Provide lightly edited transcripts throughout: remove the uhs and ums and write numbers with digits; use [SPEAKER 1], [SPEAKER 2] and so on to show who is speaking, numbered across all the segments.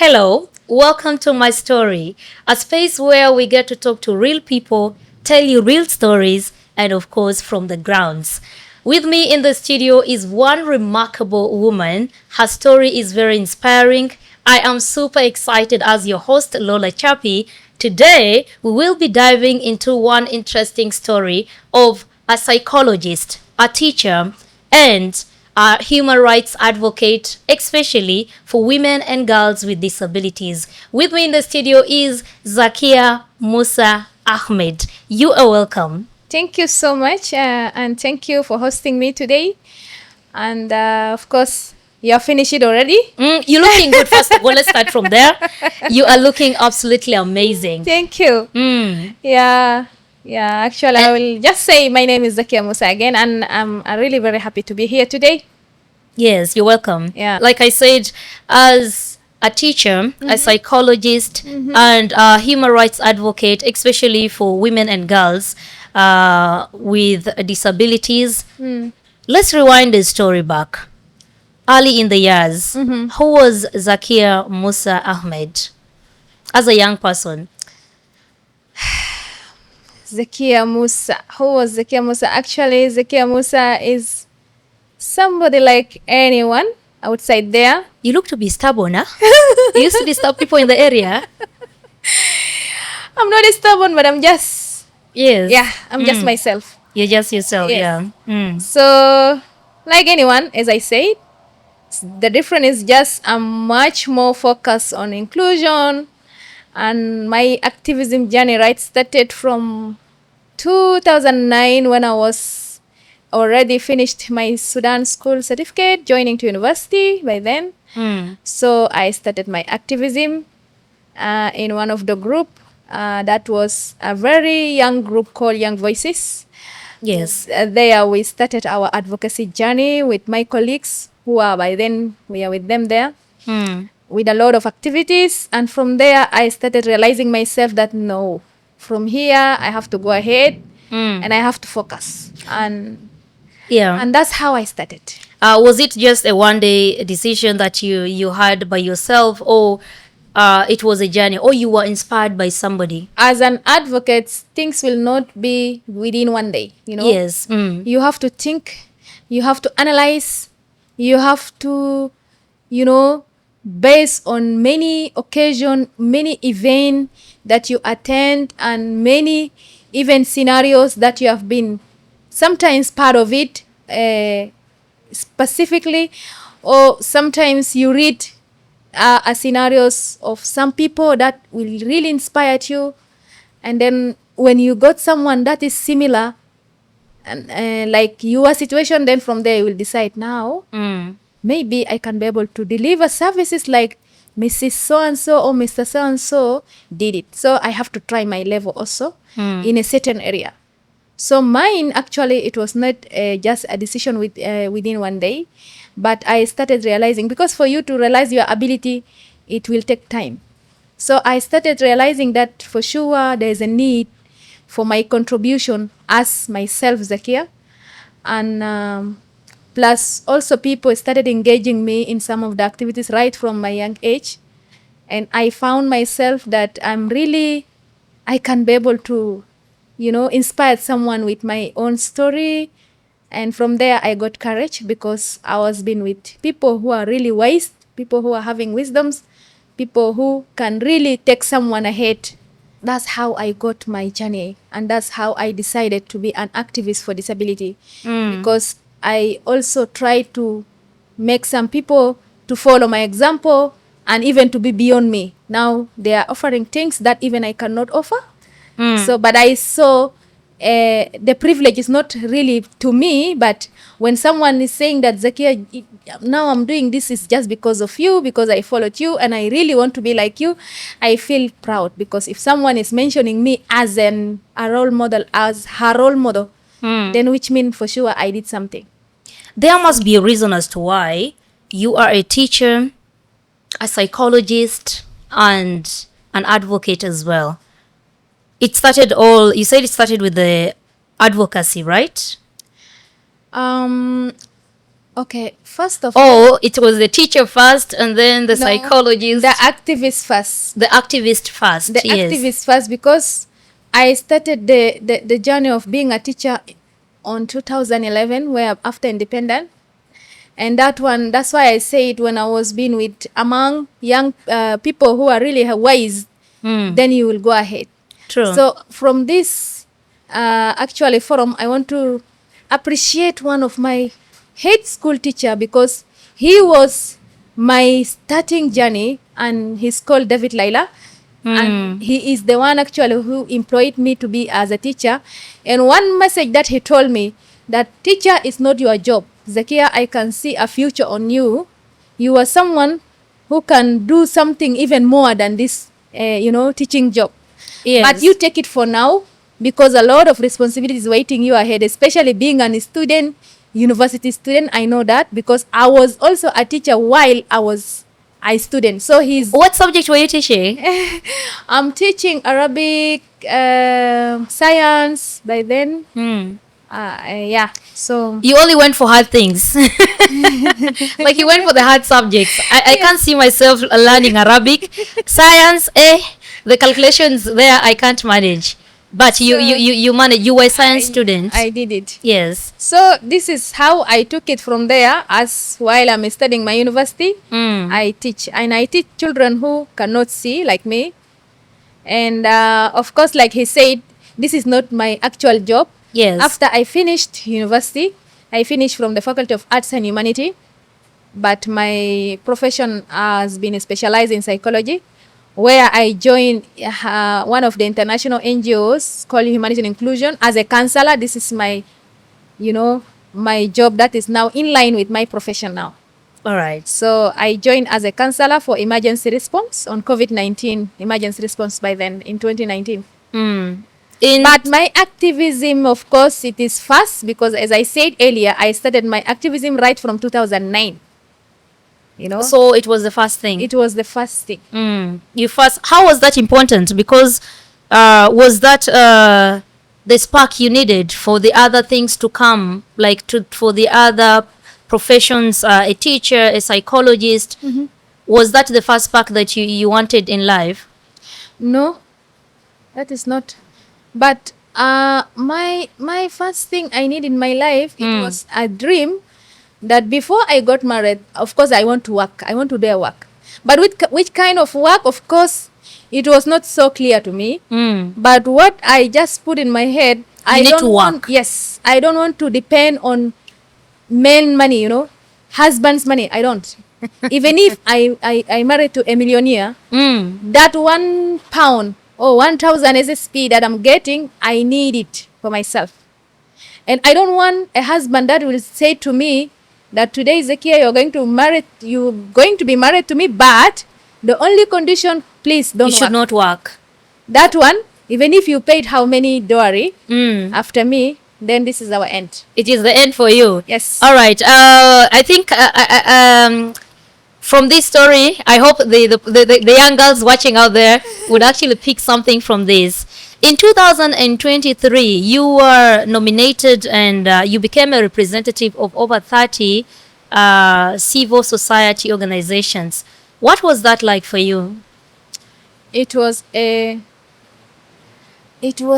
[SPEAKER 1] Hello, welcome to My Story, a space where we get to talk to real people, tell you real stories, and of course, from the grounds. With me in the studio is one remarkable woman. Her story is very inspiring. I am super excited as your host, Lola Chapi. Today, we will be diving into one interesting story of a psychologist, a teacher, and a human rights advocate, especially for women and girls with disabilities. With me in the studio is Zakiah Musa Ahmed. You are welcome.
[SPEAKER 2] Thank you so much, and thank you for hosting me today. And of course, you're finished it already.
[SPEAKER 1] You're looking good. First of all, let's start from there. You are looking absolutely amazing.
[SPEAKER 2] Thank you. Yeah, Actually, I will just say my name is Zakiah Musa again, and I'm really very happy to be here today.
[SPEAKER 1] Yes, you're welcome.
[SPEAKER 2] Yeah.
[SPEAKER 1] Like I said, as a teacher, a psychologist, and a human rights advocate, especially for women and girls with disabilities. Let's rewind the story back. Early in the years, who was Zakiah Musa Ahmed as a young person?
[SPEAKER 2] Zakiah Musa. Who was Zakiah Musa? Actually, Zakiah Musa is somebody like anyone outside there.
[SPEAKER 1] You look to be stubborn, huh? You used to disturb people in the area.
[SPEAKER 2] I'm not stubborn, but I'm just...
[SPEAKER 1] Yes.
[SPEAKER 2] Yeah, I'm just myself.
[SPEAKER 1] You're just yourself,
[SPEAKER 2] Yes.
[SPEAKER 1] yeah.
[SPEAKER 2] So, like anyone, as I said, the difference is just I'm much more focused on inclusion, and my activism journey started from 2009 when I was already finished my Sudan school certificate, joining to university by then. So I started my activism in one of the group that was a very young group called Young Voices.
[SPEAKER 1] Yes.
[SPEAKER 2] There we started our advocacy journey with my colleagues who are by then, we are with them there with a lot of activities. And from there, I started realizing myself that no, from here, I have to go ahead and I have to focus. And that's how I started.
[SPEAKER 1] Was it just a one-day decision that you had by yourself, or it was a journey, or you were inspired by somebody?
[SPEAKER 2] As an advocate, things will not be within one day, you know?
[SPEAKER 1] Yes.
[SPEAKER 2] You have to think, you have to analyze, you have to, based on many occasions, many events that you attend, and many event scenarios that you have been sometimes part of it specifically, or sometimes you read scenarios of some people that will really inspire you, and then when you got someone that is similar and like your situation, then from there you will decide now maybe I can be able to deliver services like Mrs. So-and-so or Mr. So-and-so did it. So I have to try my level also in a certain area. So mine, actually, it was not just a decision within one day, but I started realizing, because for you to realize your ability, it will take time. So I started realizing that for sure there is a need for my contribution as myself, Zakiah. And plus also people started engaging me in some of the activities right from my young age. And I found myself that I can be able to, inspire someone with my own story. And from there, I got courage, because I was being with people who are really wise, people who are having wisdoms, people who can really take someone ahead. That's how I got my journey. And that's how I decided to be an activist for disability. Because I also try to make some people to follow my example and even to be beyond me. Now they are offering things that even I cannot offer. So, but I saw the privilege is not really to me, but when someone is saying that, Zakiah, now I'm doing this is just because of you, because I followed you and I really want to be like you, I feel proud. Because if someone is mentioning me as a role model, as her role model, then which means for sure I did something.
[SPEAKER 1] There must be a reason as to why you are a teacher, a psychologist, and an advocate as well. You said it started with the advocacy, right?
[SPEAKER 2] Okay, first of all,
[SPEAKER 1] Oh, it was the teacher first and then the psychologist.
[SPEAKER 2] the activist first.
[SPEAKER 1] The activist first.
[SPEAKER 2] The
[SPEAKER 1] yes.
[SPEAKER 2] activist first, because I started the journey of being a teacher on 2011, where after independence. And that's why I say it, when I was being with among young people who are really wise, then you will go ahead.
[SPEAKER 1] True.
[SPEAKER 2] So from this actually forum, I want to appreciate one of my head school teacher, because he was my starting journey, and he's called David Laila. And he is the one actually who employed me to be as a teacher. And one message that he told me, that teacher is not your job. Zakiah, I can see a future on you. You are someone who can do something even more than this, teaching job.
[SPEAKER 1] Yes.
[SPEAKER 2] But you take it for now, because a lot of responsibilities waiting you ahead, especially being a student, university student. I know that, because I was also a teacher while I was a student. So
[SPEAKER 1] What subject were you teaching?
[SPEAKER 2] I'm teaching Arabic, science by then. Yeah. So
[SPEAKER 1] You only went for hard things. Like you went for the hard subjects. I can't see myself learning Arabic. Science, the calculations there I can't manage. But you managed. You were a science student.
[SPEAKER 2] I did it.
[SPEAKER 1] Yes.
[SPEAKER 2] So this is how I took it from there. As while I'm studying my university, I teach. And I teach children who cannot see, like me. And of course, like he said, this is not my actual job.
[SPEAKER 1] Yes.
[SPEAKER 2] After I finished university, I finished from the Faculty of Arts and Humanity. But my profession has been specialized in psychology, where I joined one of the international NGOs called Humanity and Inclusion as a counselor. This is my, my job that is now in line with my profession now.
[SPEAKER 1] All right.
[SPEAKER 2] So I joined as a counselor for emergency response on COVID-19 emergency response by then in 2019. But my activism, of course, it is fast, because as I said earlier, I started my activism right from 2009.
[SPEAKER 1] So it was the first thing.
[SPEAKER 2] It was the first thing.
[SPEAKER 1] How was that important? Because was that the spark you needed for the other things to come, for the other professions, a teacher, a psychologist? Was that the first spark that you wanted in life?
[SPEAKER 2] No, that is not. But my first thing I need in my life, it was a dream that before I got married, of course, I want to work. I want to do a work. But which kind of work, of course, it was not so clear to me. But what I just put in my head, I don't want to depend on men money, husband's money. I don't. Even if I married to a millionaire, that £1 or 1,000 SSP that I'm getting, I need it for myself. And I don't want a husband that will say to me that today, Zakiah, you're going to be married to me, but the only condition, please don't work.
[SPEAKER 1] You should not work.
[SPEAKER 2] That one, even if you paid how many dowry after me, then this is our end.
[SPEAKER 1] It is the end for you.
[SPEAKER 2] Yes.
[SPEAKER 1] All right. I think from this story, I hope the young girls watching out there would actually pick something from this. In 2023, you were nominated and you became a representative of over 30 civil society organizations. What was that like for you?
[SPEAKER 2] It was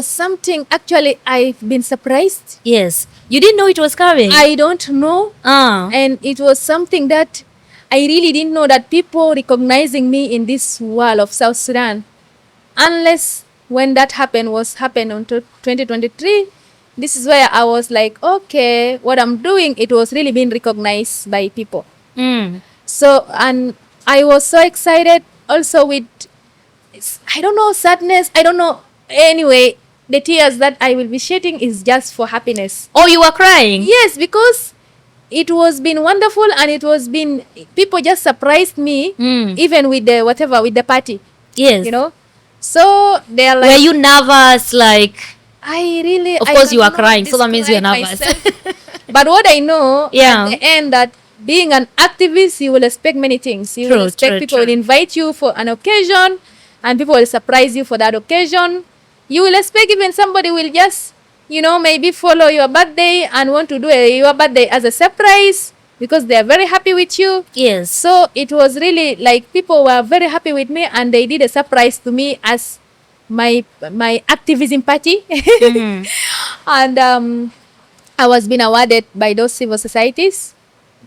[SPEAKER 2] something, actually, I've been surprised.
[SPEAKER 1] Yes. You didn't know it was coming?
[SPEAKER 2] I don't know. And it was something that I really didn't know, that people recognizing me in this world of South Sudan. Unless when that happened on 2023, this is where I was like, okay, what I'm doing, it was really being recognized by people. So, and I was so excited also with, I don't know, sadness, I don't know. Anyway, the tears that I will be shedding is just for happiness.
[SPEAKER 1] Oh, you were crying?
[SPEAKER 2] Yes, because it was been wonderful, and it was been, people just surprised me, even with the party.
[SPEAKER 1] Yes.
[SPEAKER 2] So they're like,
[SPEAKER 1] were you nervous?
[SPEAKER 2] Of
[SPEAKER 1] course you are crying, so that means you're nervous.
[SPEAKER 2] But what I know,
[SPEAKER 1] at
[SPEAKER 2] the end, that being an activist, you will expect many things. You will expect people will invite you for an occasion, and people will surprise you for that occasion. You will expect even somebody will just, maybe follow your birthday and want to do your birthday as a surprise. because they are very happy with you.
[SPEAKER 1] Yes.
[SPEAKER 2] So it was really like people were very happy with me, and they did a surprise to me as my activism party. And I was being awarded by those civil societies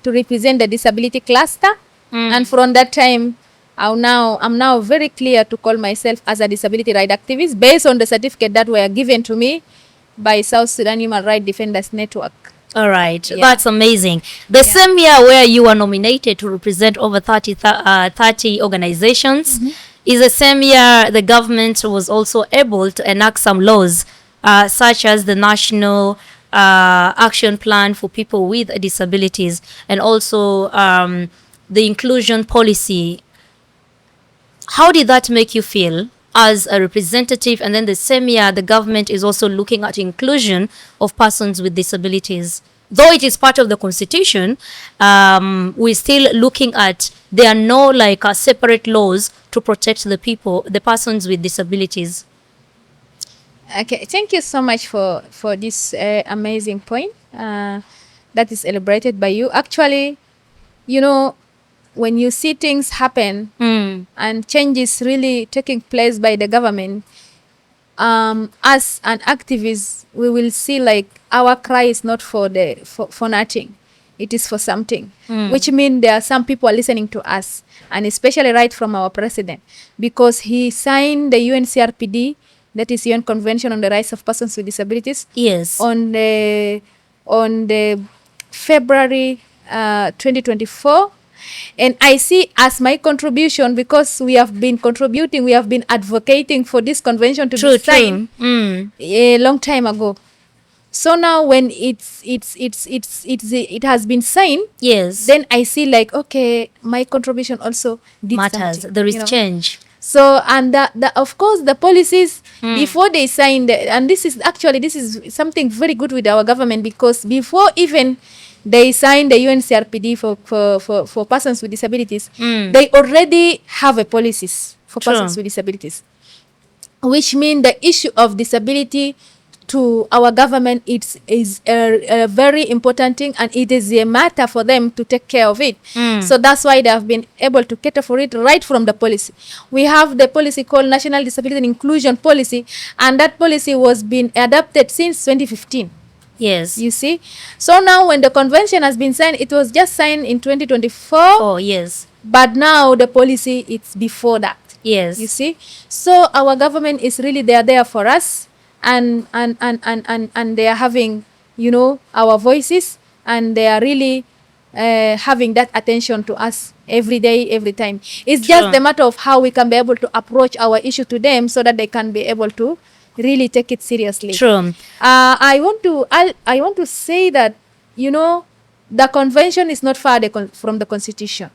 [SPEAKER 2] to represent the disability cluster. And from that time, I'm now very clear to call myself as a disability right activist based on the certificate that were given to me by South Sudan Human Rights Defenders Network.
[SPEAKER 1] All right,
[SPEAKER 2] Yeah.
[SPEAKER 1] that's amazing. The same year where you were nominated to represent over 30 organizations is the same year the government was also able to enact some laws, such as the National Action Plan for People with Disabilities, and also the inclusion policy. How did that make you feel as a representative? And then the same year, the government is also looking at inclusion of persons with disabilities. Though it is part of the constitution, we're still looking at, there are no like separate laws to protect the people, the persons with disabilities.
[SPEAKER 2] Okay, thank you so much for this amazing point that is elaborated by you. Actually, you know, when you see things happen and changes really taking place by the government, as an activist, we will see like our cry is not for nothing. It is for something, which means there are some people are listening to us, and especially right from our president, because he signed the UNCRPD, that is UN Convention on the Rights of Persons with Disabilities,
[SPEAKER 1] Yes.
[SPEAKER 2] on the February 2024. And I see as my contribution, because we have been contributing, we have been advocating for this convention to be signed a long time ago. So now when it has been signed,
[SPEAKER 1] Yes.
[SPEAKER 2] then I see like, okay, my contribution also did
[SPEAKER 1] Matters.
[SPEAKER 2] something,
[SPEAKER 1] There is
[SPEAKER 2] you know.
[SPEAKER 1] change.
[SPEAKER 2] So, and of course, the policies before they signed, and this is something very good with our government, because before even they signed the UNCRPD for persons with disabilities, they already have a policies for persons with disabilities, which mean the issue of disability to our government is a very important thing, and it is a matter for them to take care of it. So that's why they have been able to cater for it right from the policy. We have the policy called National Disability and Inclusion Policy, and that policy was being adopted since 2015.
[SPEAKER 1] Yes.
[SPEAKER 2] You see? So now when the convention has been signed, it was just signed in 2024.
[SPEAKER 1] Oh, yes.
[SPEAKER 2] But now the policy, it's before that.
[SPEAKER 1] Yes.
[SPEAKER 2] You see? So our government is really there for us, and they are having, you know, our voices, and they are really having that attention to us every day, every time. It's just the matter of how we can be able to approach our issue to them so that they can be able to really take it seriously.
[SPEAKER 1] True.
[SPEAKER 2] I want to say that, you know, the convention is not far from the constitution.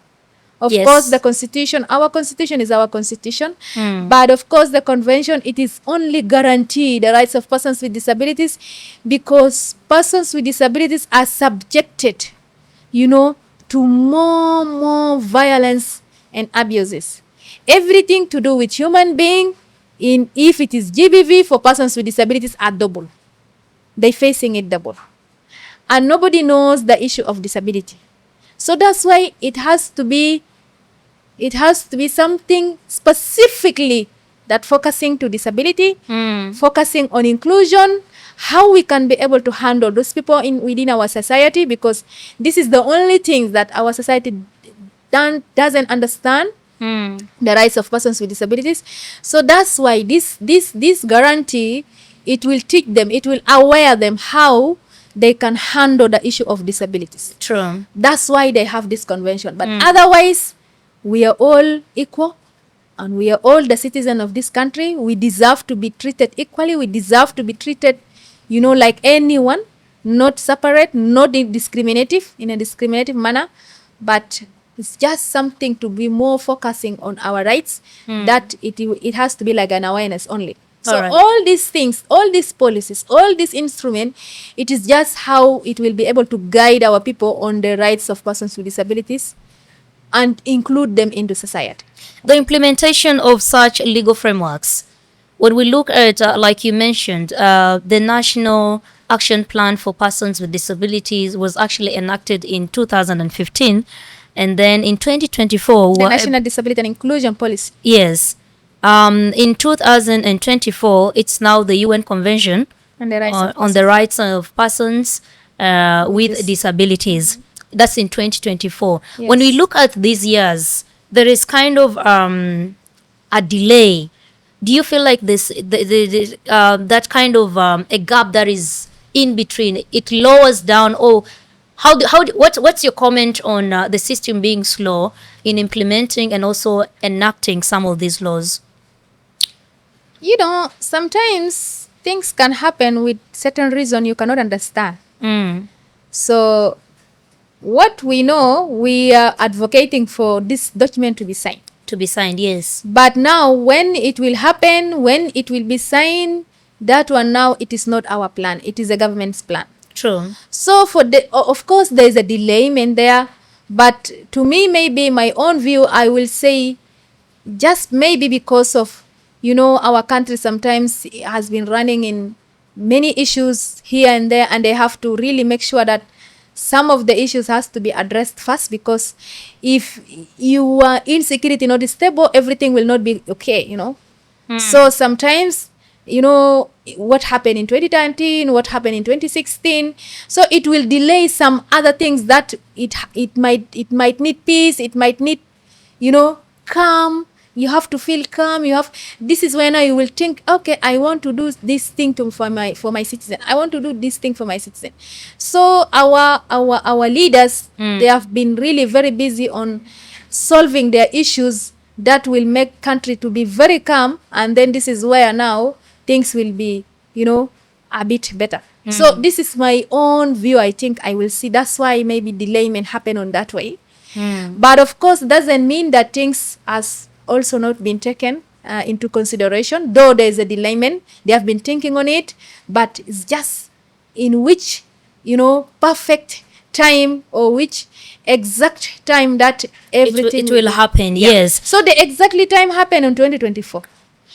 [SPEAKER 2] Of course, the constitution, our constitution is our constitution. But of course, the convention, it is only guarantee the rights of persons with disabilities, because persons with disabilities are subjected, you know, to more violence and abuses. Everything to do with human being, if it is GBV for persons with disabilities, are double. They facing it double. And nobody knows the issue of disability. So that's why it has to be something specifically that focusing to disability, focusing on inclusion, how we can be able to handle those people within our society, because this is the only thing that our society doesn't understand, the rights of persons with disabilities. So that's why this guarantee, it will teach them, it will aware them how they can handle the issue of disabilities.
[SPEAKER 1] True.
[SPEAKER 2] That's why they have this convention. But otherwise, we are all equal, and we are all the citizens of this country. We deserve to be treated equally. We deserve to be treated, you know, like anyone, not separate, not discriminative, in a discriminative manner. But it's just something to be more focusing on our rights, that it has to be like an awareness only. So all these things, all these policies, all these instruments, it is just how it will be able to guide our people on the rights of persons with disabilities and include them into society.
[SPEAKER 1] The implementation of such legal frameworks, when we look at, like you mentioned, the National Action Plan for Persons with Disabilities was actually enacted in 2015. And then in 2024...
[SPEAKER 2] The National Disability and Inclusion Policy.
[SPEAKER 1] Yes. In 2024, it's now the UN Convention
[SPEAKER 2] On the rights
[SPEAKER 1] on the rights of persons with disabilities. That's in 2024.
[SPEAKER 2] Yes.
[SPEAKER 1] When we look at these years, there is kind of a delay. Do you feel like this that kind of a gap that is in between, it lowers down, or what's your comment on the system being slow in implementing and also enacting some of these laws?
[SPEAKER 2] You know, sometimes things can happen with certain reason you cannot understand. So what we know, we are advocating for this document to be signed.
[SPEAKER 1] To be signed, yes.
[SPEAKER 2] But now when it will happen, when it will be signed, that one now it is not our plan. It is the government's plan.
[SPEAKER 1] True.
[SPEAKER 2] So of course there is a delayment there. But to me, maybe my own view, I will say just maybe because of, our country sometimes has been running in many issues here and there, and they have to really make sure that some of the issues has to be addressed first, because if you are insecurity not stable, everything will not be okay, So sometimes, what happened in 2019, what happened in 2016, so it will delay some other things that it might need peace, it might need, calm. You have to feel calm. This is when I will think, okay, I want to do this thing for my citizen. I want to do this thing for my citizen. So our leaders, they have been really very busy on solving their issues that will make country to be very calm. And then this is where now things will be, a bit better. So this is my own view. I think I will see. That's why maybe delayment happen on that way. But of course, doesn't mean that things has also not been taken into consideration. Though there is a delayment, they have been thinking on it, but it's just in which, perfect time or which exact time that everything
[SPEAKER 1] it will happen. Yeah. Yes.
[SPEAKER 2] So the exactly time happened in 2024.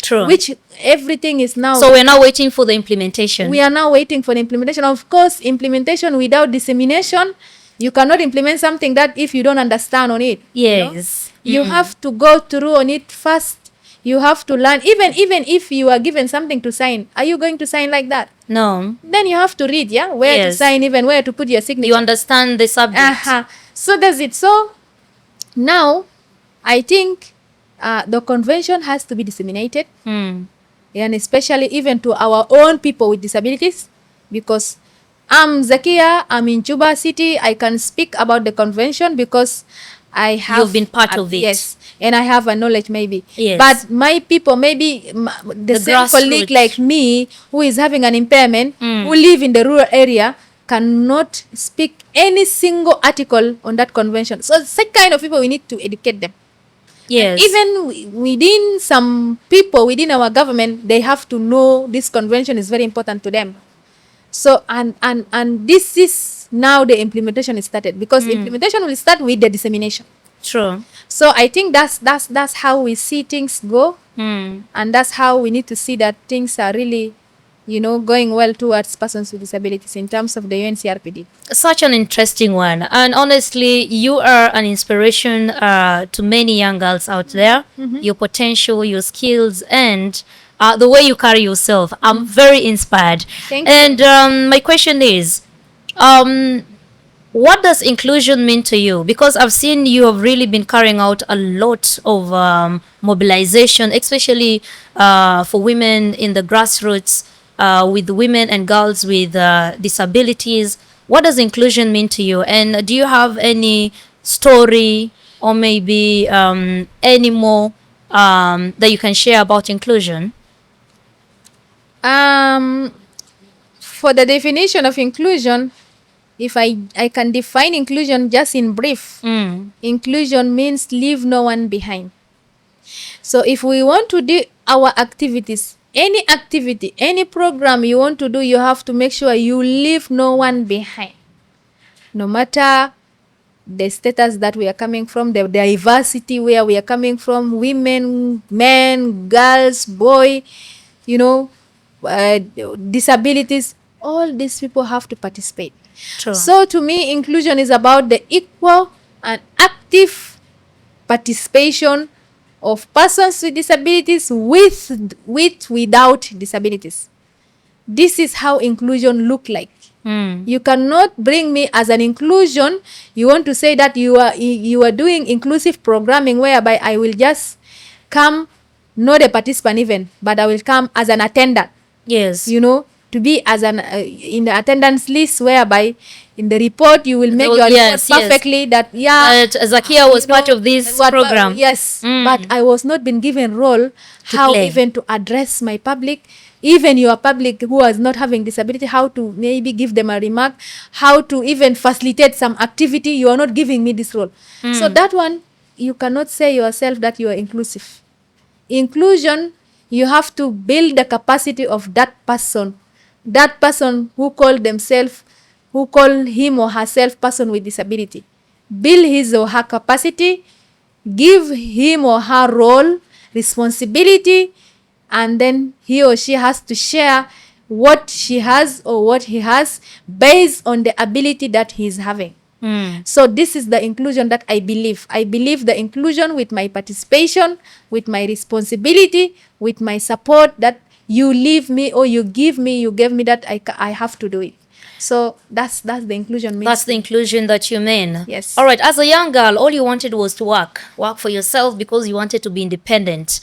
[SPEAKER 1] True.
[SPEAKER 2] Which everything is now.
[SPEAKER 1] So we're now waiting for the implementation.
[SPEAKER 2] We are now waiting for the implementation. Of course, implementation without dissemination, you cannot implement something that if you don't understand on it.
[SPEAKER 1] Yes.
[SPEAKER 2] You have to go through on it first. You have to learn. Even if you are given something to sign, are you going to sign like that?
[SPEAKER 1] No.
[SPEAKER 2] Then you have to read, where to sign, even where to put your signature.
[SPEAKER 1] You understand the subject.
[SPEAKER 2] So that's it. So now I think the convention has to be disseminated, and especially even to our own people with disabilities, because I'm Zakiah, I'm in Juba City. I can speak about the convention because I have...
[SPEAKER 1] You've been part of it.
[SPEAKER 2] Yes, and I have a knowledge maybe.
[SPEAKER 1] Yes.
[SPEAKER 2] But my people, maybe the same colleague like me who is having an impairment, who live in the rural area, cannot speak any single article on that convention. So such kind of people, we need to educate them.
[SPEAKER 1] Yes.
[SPEAKER 2] And even within some people, within our government, they have to know this convention is very important to them. So, and this is now the implementation is started, because implementation will start with the dissemination.
[SPEAKER 1] True.
[SPEAKER 2] So I think that's how we see things go, and that's how we need to see that things are really, going well towards persons with disabilities in terms of the UNCRPD.
[SPEAKER 1] Such an interesting one, and honestly, you are an inspiration to many young girls out there. Your potential, your skills, and the way you carry yourself. I'm very inspired.
[SPEAKER 2] Thank you.
[SPEAKER 1] And my question is, what does inclusion mean to you? Because I've seen you have really been carrying out a lot of mobilization, especially for women in the grassroots, with women and girls with disabilities. What does inclusion mean to you? And do you have any story or maybe any more that you can share about inclusion?
[SPEAKER 2] For the definition of inclusion, if I can define inclusion just in brief, inclusion means leave no one behind. So if we want to do our activities, any activity, any program you want to do, you have to make sure you leave no one behind. No matter the status that we are coming from, the diversity where we are coming from, women, men, girls, boy, disabilities, all these people have to participate.
[SPEAKER 1] True.
[SPEAKER 2] So to me, inclusion is about the equal and active participation of persons with disabilities without disabilities. This is how inclusion look like. You cannot bring me as an inclusion. You want to say that you are doing inclusive programming, whereby I will just come, not a participant even, but I will come as an attendant.
[SPEAKER 1] Yes.
[SPEAKER 2] You know, to be as an in the attendance list, whereby in the report you will make your report perfectly. That
[SPEAKER 1] Zakiah was part of this program.
[SPEAKER 2] Yes, but I was not been given role how
[SPEAKER 1] play.
[SPEAKER 2] even to address my public, even your public who is not having disability, how to maybe give them a remark, how to even facilitate some activity. You are not giving me this role. So that one, you cannot say yourself that you are inclusive. Inclusion, you have to build the capacity of that person who call him or herself person with disability. Build his or her capacity, give him or her role, responsibility, and then he or she has to share what she has or what he has based on the ability that he is having. So this is the inclusion that I believe. I believe the inclusion with my participation, with my responsibility, with my support, that you leave me or you gave me that I have to do it. So that's the inclusion.
[SPEAKER 1] That's the inclusion that you mean.
[SPEAKER 2] Yes.
[SPEAKER 1] All right. As a young girl, all you wanted was to work for yourself because you wanted to be independent.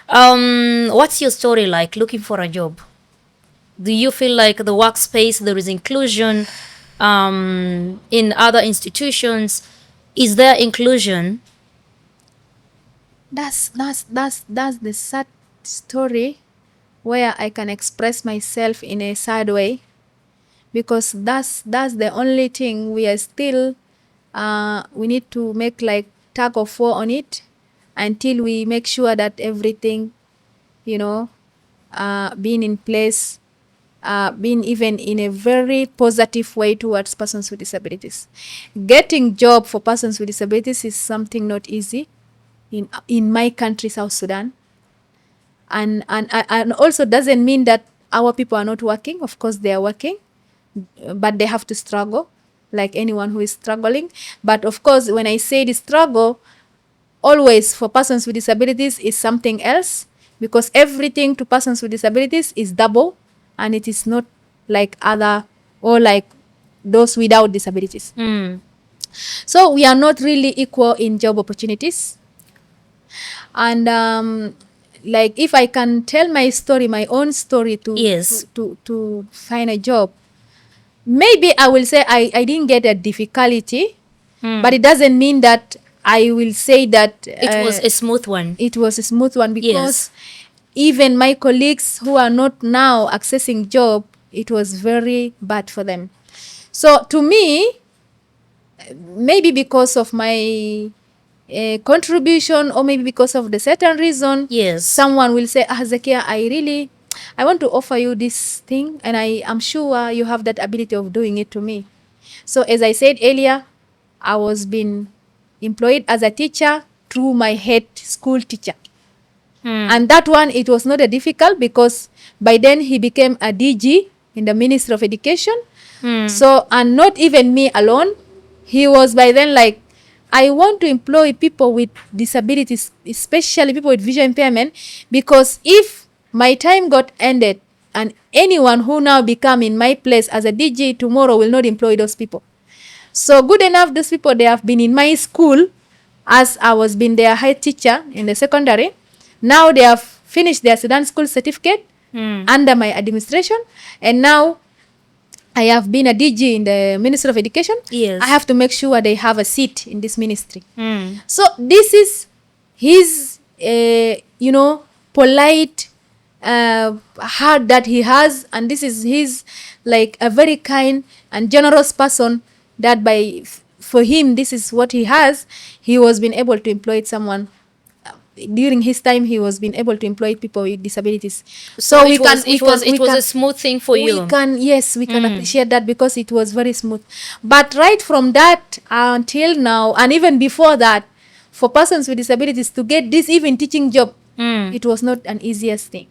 [SPEAKER 1] What's your story like looking for a job? Do you feel like the workspace there is inclusion? In other institutions, is there inclusion?
[SPEAKER 2] That's the sad story where I can express myself in a sad way, because that's the only thing we are still we need to make like tug of war on it until we make sure that everything, being in place, being even in a very positive way towards persons with disabilities. Getting job for persons with disabilities is something not easy in my country, South Sudan. And also doesn't mean that our people are not working. Of course they are working, but they have to struggle like anyone who is struggling. But of course, when I say the struggle, always for persons with disabilities is something else, because everything to persons with disabilities is double, and it is not like other or like those without disabilities. So we are not really equal in job opportunities. And like if I can tell my story, my own story to find a job, maybe I will say I didn't get a difficulty, but it doesn't mean that I will say that
[SPEAKER 1] it was a smooth one.
[SPEAKER 2] It was a smooth one, because even my colleagues who are not now accessing job, it was very bad for them. So to me, maybe because of my contribution, or maybe because of the certain reason, someone will say, Zakiah, I want to offer you this thing, and I am sure you have that ability of doing it to me. So as I said earlier, I was being employed as a teacher through my head school teacher. And that one, it was not a difficult, because by then he became a DG in the Ministry of Education. So, and not even me alone, he was by then like, I want to employ people with disabilities, especially people with vision impairment, because if my time got ended and anyone who now become in my place as a DG tomorrow will not employ those people. So good enough, those people, they have been in my school as I was being their head teacher in the secondary. Now they have finished their Sudan school certificate under my administration, and now I have been a DG in the Ministry of Education. I have to make sure they have a seat in this ministry. So this is his, polite heart that he has, and this is his like a very kind and generous person, that for him this is what he has. He was been able to employ someone. During his time, he was being able to employ people with disabilities. So
[SPEAKER 1] it was a smooth thing for you.
[SPEAKER 2] We can appreciate that, because it was very smooth. But right from that until now, and even before that, for persons with disabilities to get this even teaching job, it was not an easiest thing.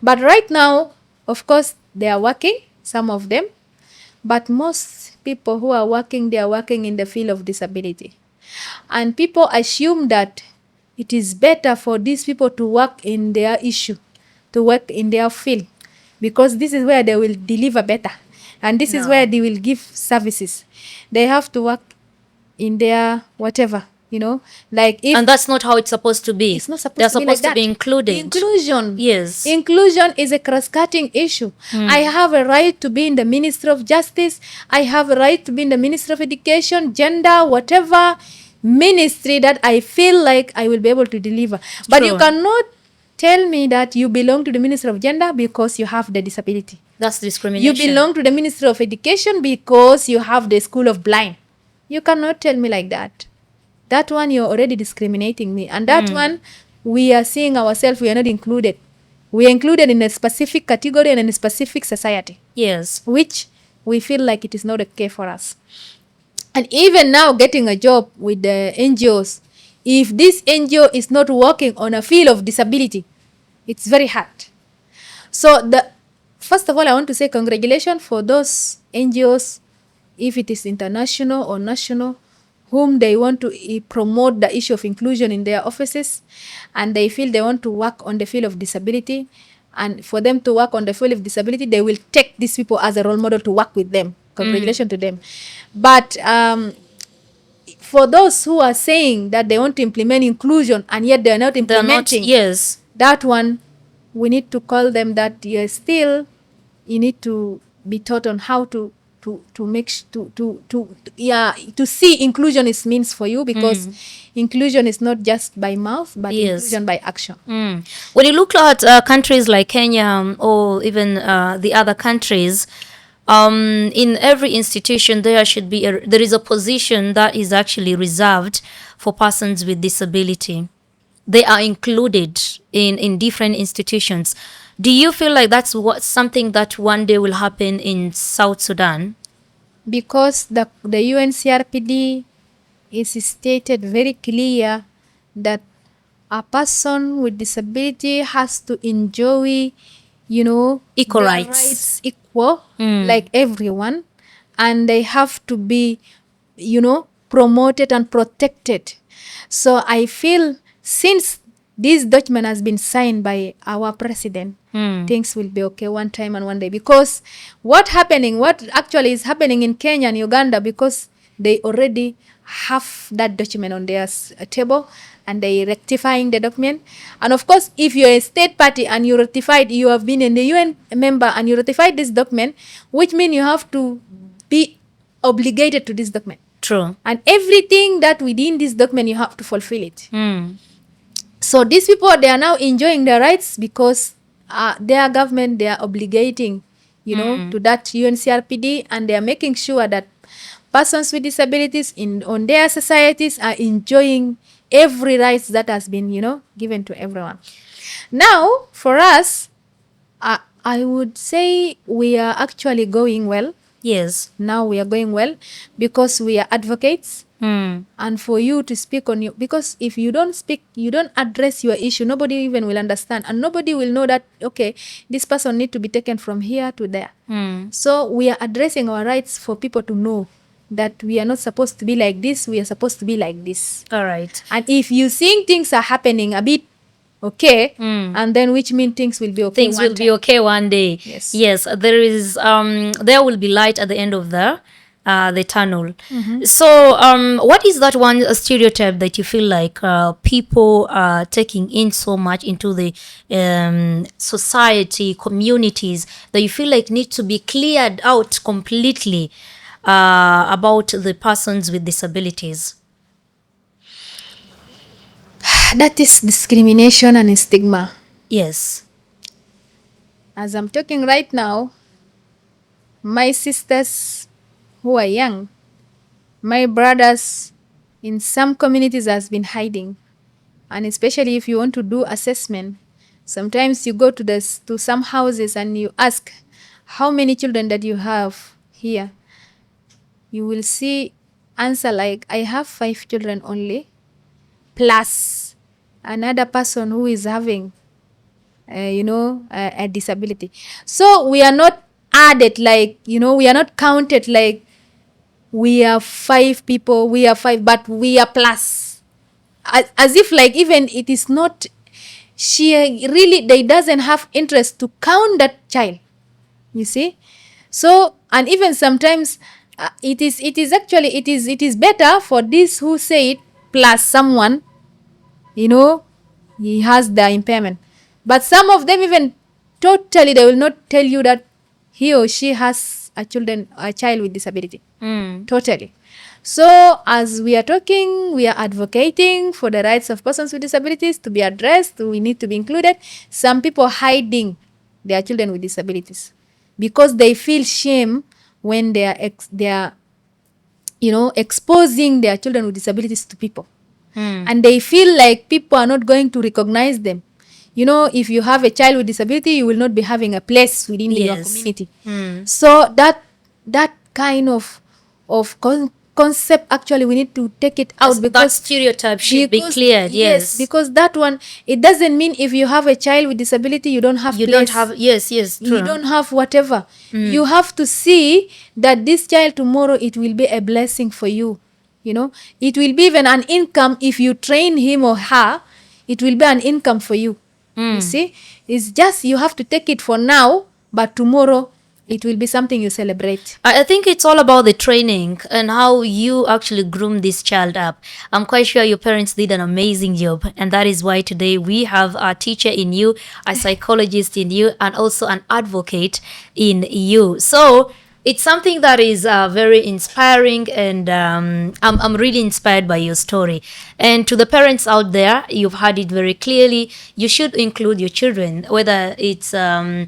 [SPEAKER 2] But right now, of course, they are working. some of them, but most people who are working, they are working in the field of disability. And people assume that it is better for these people to work in their issue, to work in their field, because this is where they will deliver better. And this is
[SPEAKER 1] No.
[SPEAKER 2] where they will give services. They have to work in their whatever, you know, like if
[SPEAKER 1] And that's not how it's supposed to be.
[SPEAKER 2] it's not supposed
[SPEAKER 1] They're
[SPEAKER 2] to be like
[SPEAKER 1] supposed
[SPEAKER 2] that.
[SPEAKER 1] to be included.
[SPEAKER 2] Inclusion.
[SPEAKER 1] Yes.
[SPEAKER 2] Inclusion is a cross-cutting issue. I have a right to be in the Ministry of Justice. I have a right to be in the Ministry of Education, gender, whatever ministry that I feel like I will be able to deliver. But you
[SPEAKER 1] True.
[SPEAKER 2] cannot tell me that you belong to the Ministry of Gender because you have the disability.
[SPEAKER 1] That's
[SPEAKER 2] You
[SPEAKER 1] discrimination.
[SPEAKER 2] belong to the Ministry of Education because you have the School of Blind. You cannot tell me like that. That one, you're already discriminating me. And that one, we are seeing ourselves, we are not included. We are included in a specific category and in a specific society,
[SPEAKER 1] Yes.
[SPEAKER 2] which we feel like it is not okay for us. And even now, getting a job with the NGOs, if this NGO is not working on a field of disability, it's very hard. So, first of all, I want to say congratulations for those NGOs, if it is international or national, whom they want to promote the issue of inclusion in their offices, and they feel they want to work on the field of disability. And for them to work on the field of disability, they will take these people as a role model to work with them. Congratulations to them. But for those who are saying that they want to implement inclusion and yet they are not
[SPEAKER 1] They're not.
[SPEAKER 2] implementing,
[SPEAKER 1] Yes.
[SPEAKER 2] that one, we need to call them that you need to be taught on how to make to see inclusion is means for you, because inclusion is not just by mouth, but
[SPEAKER 1] Yes.
[SPEAKER 2] inclusion by action.
[SPEAKER 1] When you look at countries like Kenya, or even the other countries, in every institution there should be there is a position that is actually reserved for persons with disability. They are included in different institutions. Do you feel like that's something that one day will happen in South Sudan?
[SPEAKER 2] Because the UNCRPD is stated very clear that a person with disability has to enjoy,
[SPEAKER 1] Equal
[SPEAKER 2] their
[SPEAKER 1] rights.
[SPEAKER 2] equal, like everyone, and they have to be, promoted and protected. So I feel, since this document has been signed by our president, things will be okay one time and one day. Because what actually is happening in Kenya and Uganda, because they already have that document on their table, and they rectifying the document. And of course, if you're a state party and you ratified, you have been in the UN member and you ratified this document, which means you have to be obligated to this document.
[SPEAKER 1] True.
[SPEAKER 2] And everything that within this document, you have to fulfill it. So these people, they are now enjoying their rights because their government, they are obligating, to that UNCRPD, and they are making sure that persons with disabilities on their societies are enjoying every rights that has been, given to everyone. Now, for us, I would say we are actually going well.
[SPEAKER 1] Yes.
[SPEAKER 2] Now we are going well because we are advocates. And for you to speak on you, because if you don't speak, you don't address your issue, nobody even will understand, and nobody will know that, okay, this person need to be taken from here to there. So we are addressing our rights for people to know that we are not supposed to be like this, we are supposed to be like this.
[SPEAKER 1] All right.
[SPEAKER 2] And if you think things are happening a bit okay, and then which means things will be okay.
[SPEAKER 1] Things will be okay one day.
[SPEAKER 2] Yes.
[SPEAKER 1] Yes, there is there will be light at the end of the tunnel. So what is that one stereotype that you feel like people are taking in so much into the society, communities, that you feel like need to be cleared out completely about the persons with disabilities?
[SPEAKER 2] That is discrimination and stigma.
[SPEAKER 1] Yes.
[SPEAKER 2] As I'm talking right now, my sisters who are young, my brothers in some communities has been hiding. And especially if you want to do assessment, sometimes you go to some houses and you ask, how many children that you have here? You will see answer like, I have 5 children only, plus another person who is having, a disability. So we are not added, like, we are not counted like we are 5 people, we are 5, but we are plus. As if like even it is not, she really, they doesn't have interest to count that child, you see. So, and even sometimes it is actually, it is better for this who say it plus someone, he has the impairment. But some of them even totally, they will not tell you that he or she has a child with disability. Totally. So as we are talking, we are advocating for the rights of persons with disabilities to be addressed. We need to be included. Some people hiding their children with disabilities because they feel shame when they are exposing their children with disabilities to people. And they feel like people are not going to recognize them. If you have a child with disability, you will not be having a place within your community. So that kind of concept, actually we need to take it out, because
[SPEAKER 1] that stereotype should be cleared. Yes,
[SPEAKER 2] because that one, it doesn't mean if you have a child with disability you don't have
[SPEAKER 1] you
[SPEAKER 2] place.
[SPEAKER 1] don't have, yes, true.
[SPEAKER 2] You don't have whatever. You have to see that this child tomorrow, it will be a blessing for you. It will be even an income. If you train him or her, it will be an income for you. You see, it's just you have to take it for now, but tomorrow it will be something you celebrate.
[SPEAKER 1] I think it's all about the training and how you actually groom this child up. I'm quite sure your parents did an amazing job, and that is why today we have a teacher in you, a psychologist in you, and also an advocate in you. So it's something that is very inspiring, and I'm really inspired by your story. And to the parents out there, you've heard it very clearly. You should include your children, whether it's a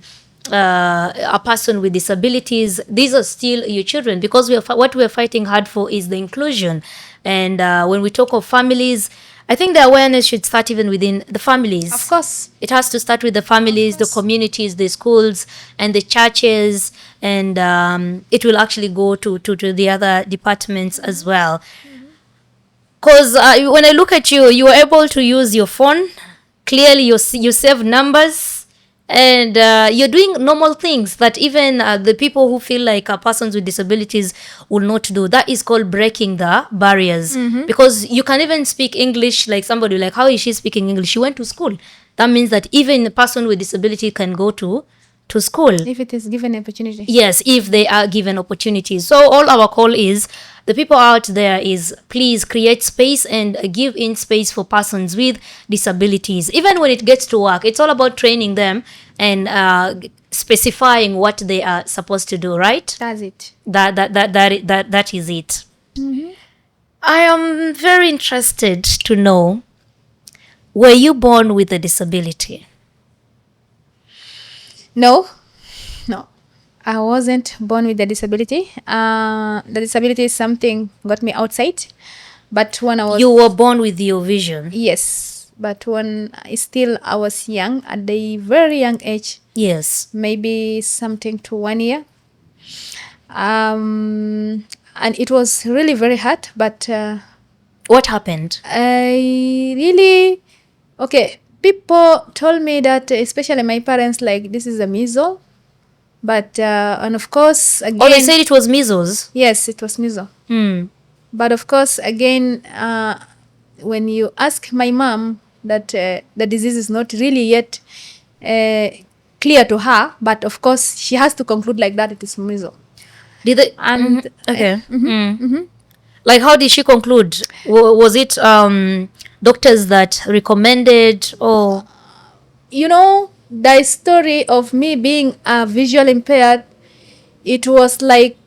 [SPEAKER 1] person with disabilities. These are still your children, because what we are fighting hard for is the inclusion. And when we talk of families, I think the awareness should start even within the families.
[SPEAKER 2] Of course.
[SPEAKER 1] It has to start with the families, the communities, the schools, and the churches, and it will actually go to the other departments as well. Because when I look at you, you are able to use your phone. Clearly, you save numbers. And you're doing normal things that even the people who feel like persons with disabilities will not do. That is called breaking the barriers. Because you can even speak English, like somebody like, how is she speaking English? She went to school. That means that even a person with disability can go to school.
[SPEAKER 2] If it is given opportunity.
[SPEAKER 1] Yes, if they are given opportunities. So all our call is, the people out there, is please create space and give in space for persons with disabilities. Even when it gets to work, it's all about training them and specifying what they are supposed to do, right?
[SPEAKER 2] That's it.
[SPEAKER 1] That is it. I am very interested to know, were you born with a disability?
[SPEAKER 2] No, I wasn't born with a disability. The disability is something got me outside. But when I was...
[SPEAKER 1] You were born with your vision?
[SPEAKER 2] Yes. But when I was young, at a very young age.
[SPEAKER 1] Yes.
[SPEAKER 2] Maybe something to 1 year. And it was really very hard. But...
[SPEAKER 1] what happened?
[SPEAKER 2] Okay. People told me that, especially my parents, like, this is a measles. But, and of course, again...
[SPEAKER 1] Oh, they said it was measles?
[SPEAKER 2] Yes, it was measles. But of course, again, when you ask my mom that the disease is not really yet clear to her, but of course, she has to conclude like that it is measles.
[SPEAKER 1] Did they...
[SPEAKER 2] And...
[SPEAKER 1] Okay. Like, how did she conclude? Was it doctors that recommended, or...
[SPEAKER 2] The story of me being visually impaired, it was like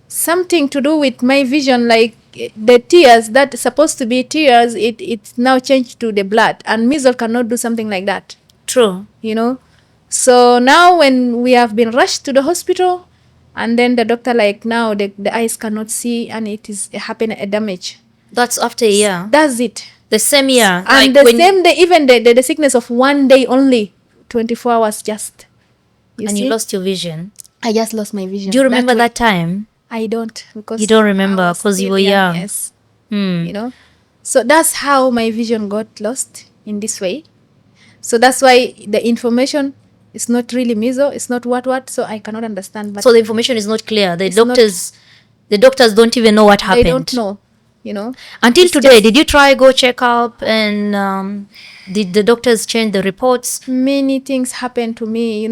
[SPEAKER 2] something to do with my vision, like the tears that supposed to be tears, it's now changed to the blood, and measles cannot do something like that.
[SPEAKER 1] True.
[SPEAKER 2] So now when we have been rushed to the hospital, and then the doctor, like, now the eyes cannot see, and it is happening a damage.
[SPEAKER 1] That's after a year?
[SPEAKER 2] That's it.
[SPEAKER 1] The same year?
[SPEAKER 2] And like the same day, even the sickness of 1 day only, 24 hours just.
[SPEAKER 1] You lost your vision?
[SPEAKER 2] I just lost my vision.
[SPEAKER 1] Do you remember that time?
[SPEAKER 2] I don't. Because
[SPEAKER 1] you don't remember because you were young?
[SPEAKER 2] Yes. So that's how my vision got lost in this way. So that's why the information It's not really measles. It's not what. So I cannot understand. But
[SPEAKER 1] so the information is not clear. The
[SPEAKER 2] it's not-
[SPEAKER 1] doctors don't even know what happened.
[SPEAKER 2] They don't know.
[SPEAKER 1] Until
[SPEAKER 2] It's
[SPEAKER 1] today,
[SPEAKER 2] just
[SPEAKER 1] did you try go check up, and did the doctors change the reports?
[SPEAKER 2] many things happen to me.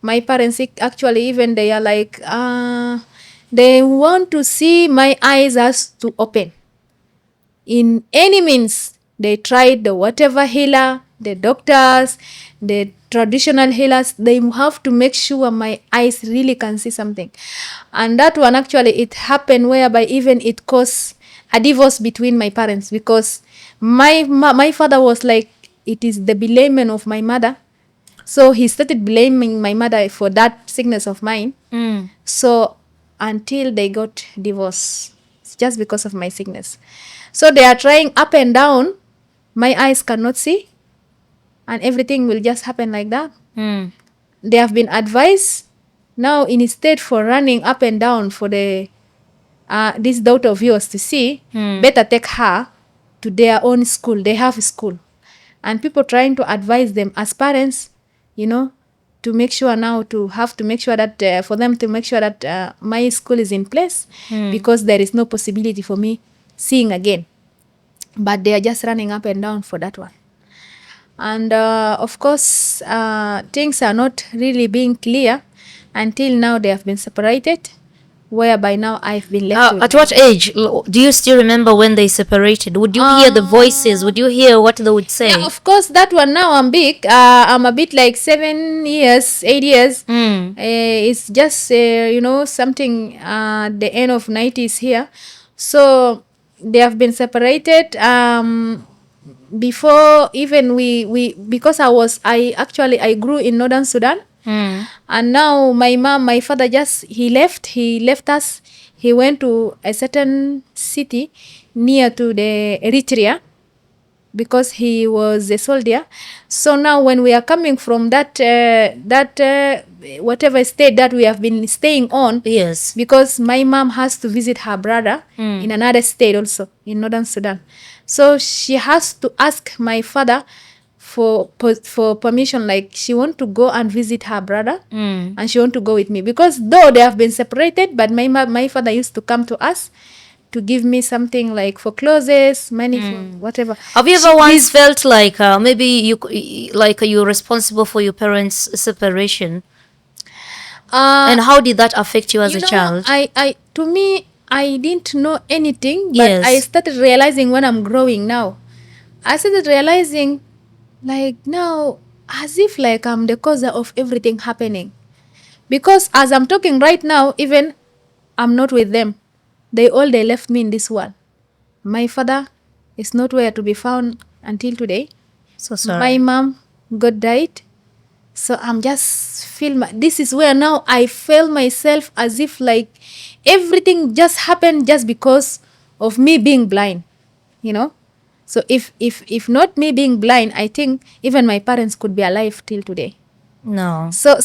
[SPEAKER 2] My parents actually even they are like they want to see my eyes as to open. In any means, they tried the whatever healer, the doctors, the traditional healers, they have to make sure my eyes really can see something. And that one actually, it happened whereby even it caused a divorce between my parents, because my father was like, it is the belayment of my mother. So he started blaming my mother for that sickness of mine. So until they got divorced, it's just because of my sickness. So they are trying up and down. My eyes cannot see, and everything will just happen like that. They have been advised now, instead for running up and down for the this daughter of yours to see, better take her to their own school. They have a school, and people trying to advise them as parents, to make sure now to make sure that for them to make sure that my school is in place, because there is no possibility for me seeing again. But they are just running up and down for that one. And of course, things are not really being clear until now. They have been separated, whereby now I've been left with
[SPEAKER 1] At what age? Do you still remember when they separated? Would you hear the voices? Would you hear what they would say?
[SPEAKER 2] Yeah, of course, that one now I'm big. I'm a bit like 7 years, 8 years. It's just, something the end of 90s here. So they have been separated. Before even we because I grew in Northern Sudan. And now my father he left us. He went to a certain city near to the Eritrea, because he was a soldier. So now when we are coming from that whatever state that we have been staying on,
[SPEAKER 1] Yes.
[SPEAKER 2] because my mom has to visit her brother in another state also in Northern Sudan. So she has to ask my father for permission, like she want to go and visit her brother, and she want to go with me, because though they have been separated, but my father used to come to us to give me something like for clothes, money for whatever.
[SPEAKER 1] Have you ever once felt like maybe you're responsible for your parents' separation? And how did that affect you as a child?
[SPEAKER 2] To me, I didn't know anything, but
[SPEAKER 1] Yes.
[SPEAKER 2] I started realizing when I'm growing now. I started realizing, like now, as if like I'm the cause of everything happening. Because as I'm talking right now, even I'm not with them. They left me in this world. My father is nowhere to be found until today.
[SPEAKER 1] So sorry.
[SPEAKER 2] My mom got died. So I'm just this is where now I feel myself as if like everything just happened just because of me being blind, So if not me being blind, I think even my parents could be alive till today.
[SPEAKER 1] No.
[SPEAKER 2] So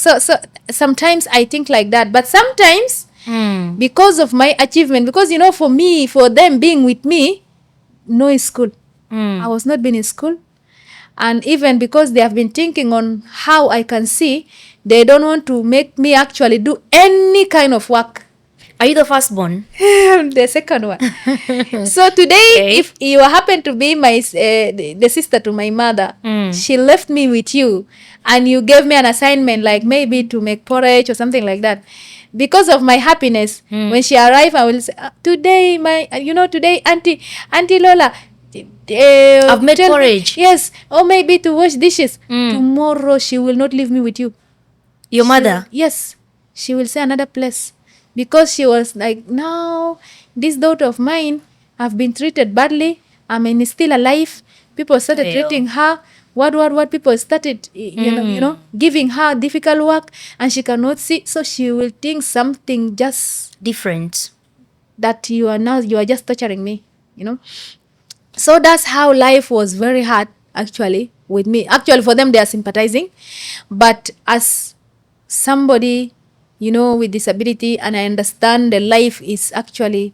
[SPEAKER 2] sometimes I think like that, but sometimes because of my achievement, because for them being with me, no school. I was not been in school. And even because they have been thinking on how I can see, they don't want to make me actually do any kind of work.
[SPEAKER 1] Are you the firstborn?
[SPEAKER 2] The second one. So today, if you happen to be the sister to my mother, she left me with you, and you gave me an assignment, like maybe to make porridge or something like that. Because of my happiness, when she arrived, I will say, today, today, Auntie Lola,
[SPEAKER 1] I've made porridge.
[SPEAKER 2] Yes, or maybe to wash dishes. Tomorrow, she will not leave me with you.
[SPEAKER 1] Your mother?
[SPEAKER 2] Yes, she will say another place. Because she was like, now, this daughter of mine have been treated badly. I mean, still alive. People started treating her. What people started, giving her difficult work, and she cannot see. So she will think something just
[SPEAKER 1] different.
[SPEAKER 2] That you are just torturing me, So that's how life was very hard, actually, with me. Actually, for them, they are sympathizing. But as somebody, with disability, and I understand the life is actually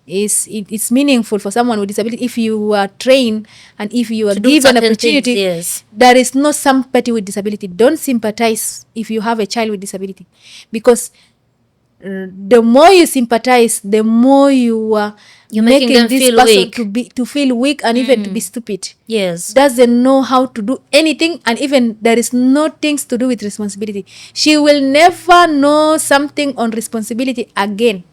[SPEAKER 2] it's meaningful for someone with disability if you are trained and if you are
[SPEAKER 1] To do
[SPEAKER 2] given
[SPEAKER 1] certain
[SPEAKER 2] opportunity.
[SPEAKER 1] things, yes.
[SPEAKER 2] There is no sympathy with disability. Don't sympathize if you have a child with disability, because the more you sympathize, the more you are
[SPEAKER 1] You're making them
[SPEAKER 2] this
[SPEAKER 1] feel
[SPEAKER 2] person
[SPEAKER 1] weak.
[SPEAKER 2] to feel weak and even to be stupid.
[SPEAKER 1] Yes.
[SPEAKER 2] Doesn't know how to do anything, and even there is no things to do with responsibility. She will never know something on responsibility again,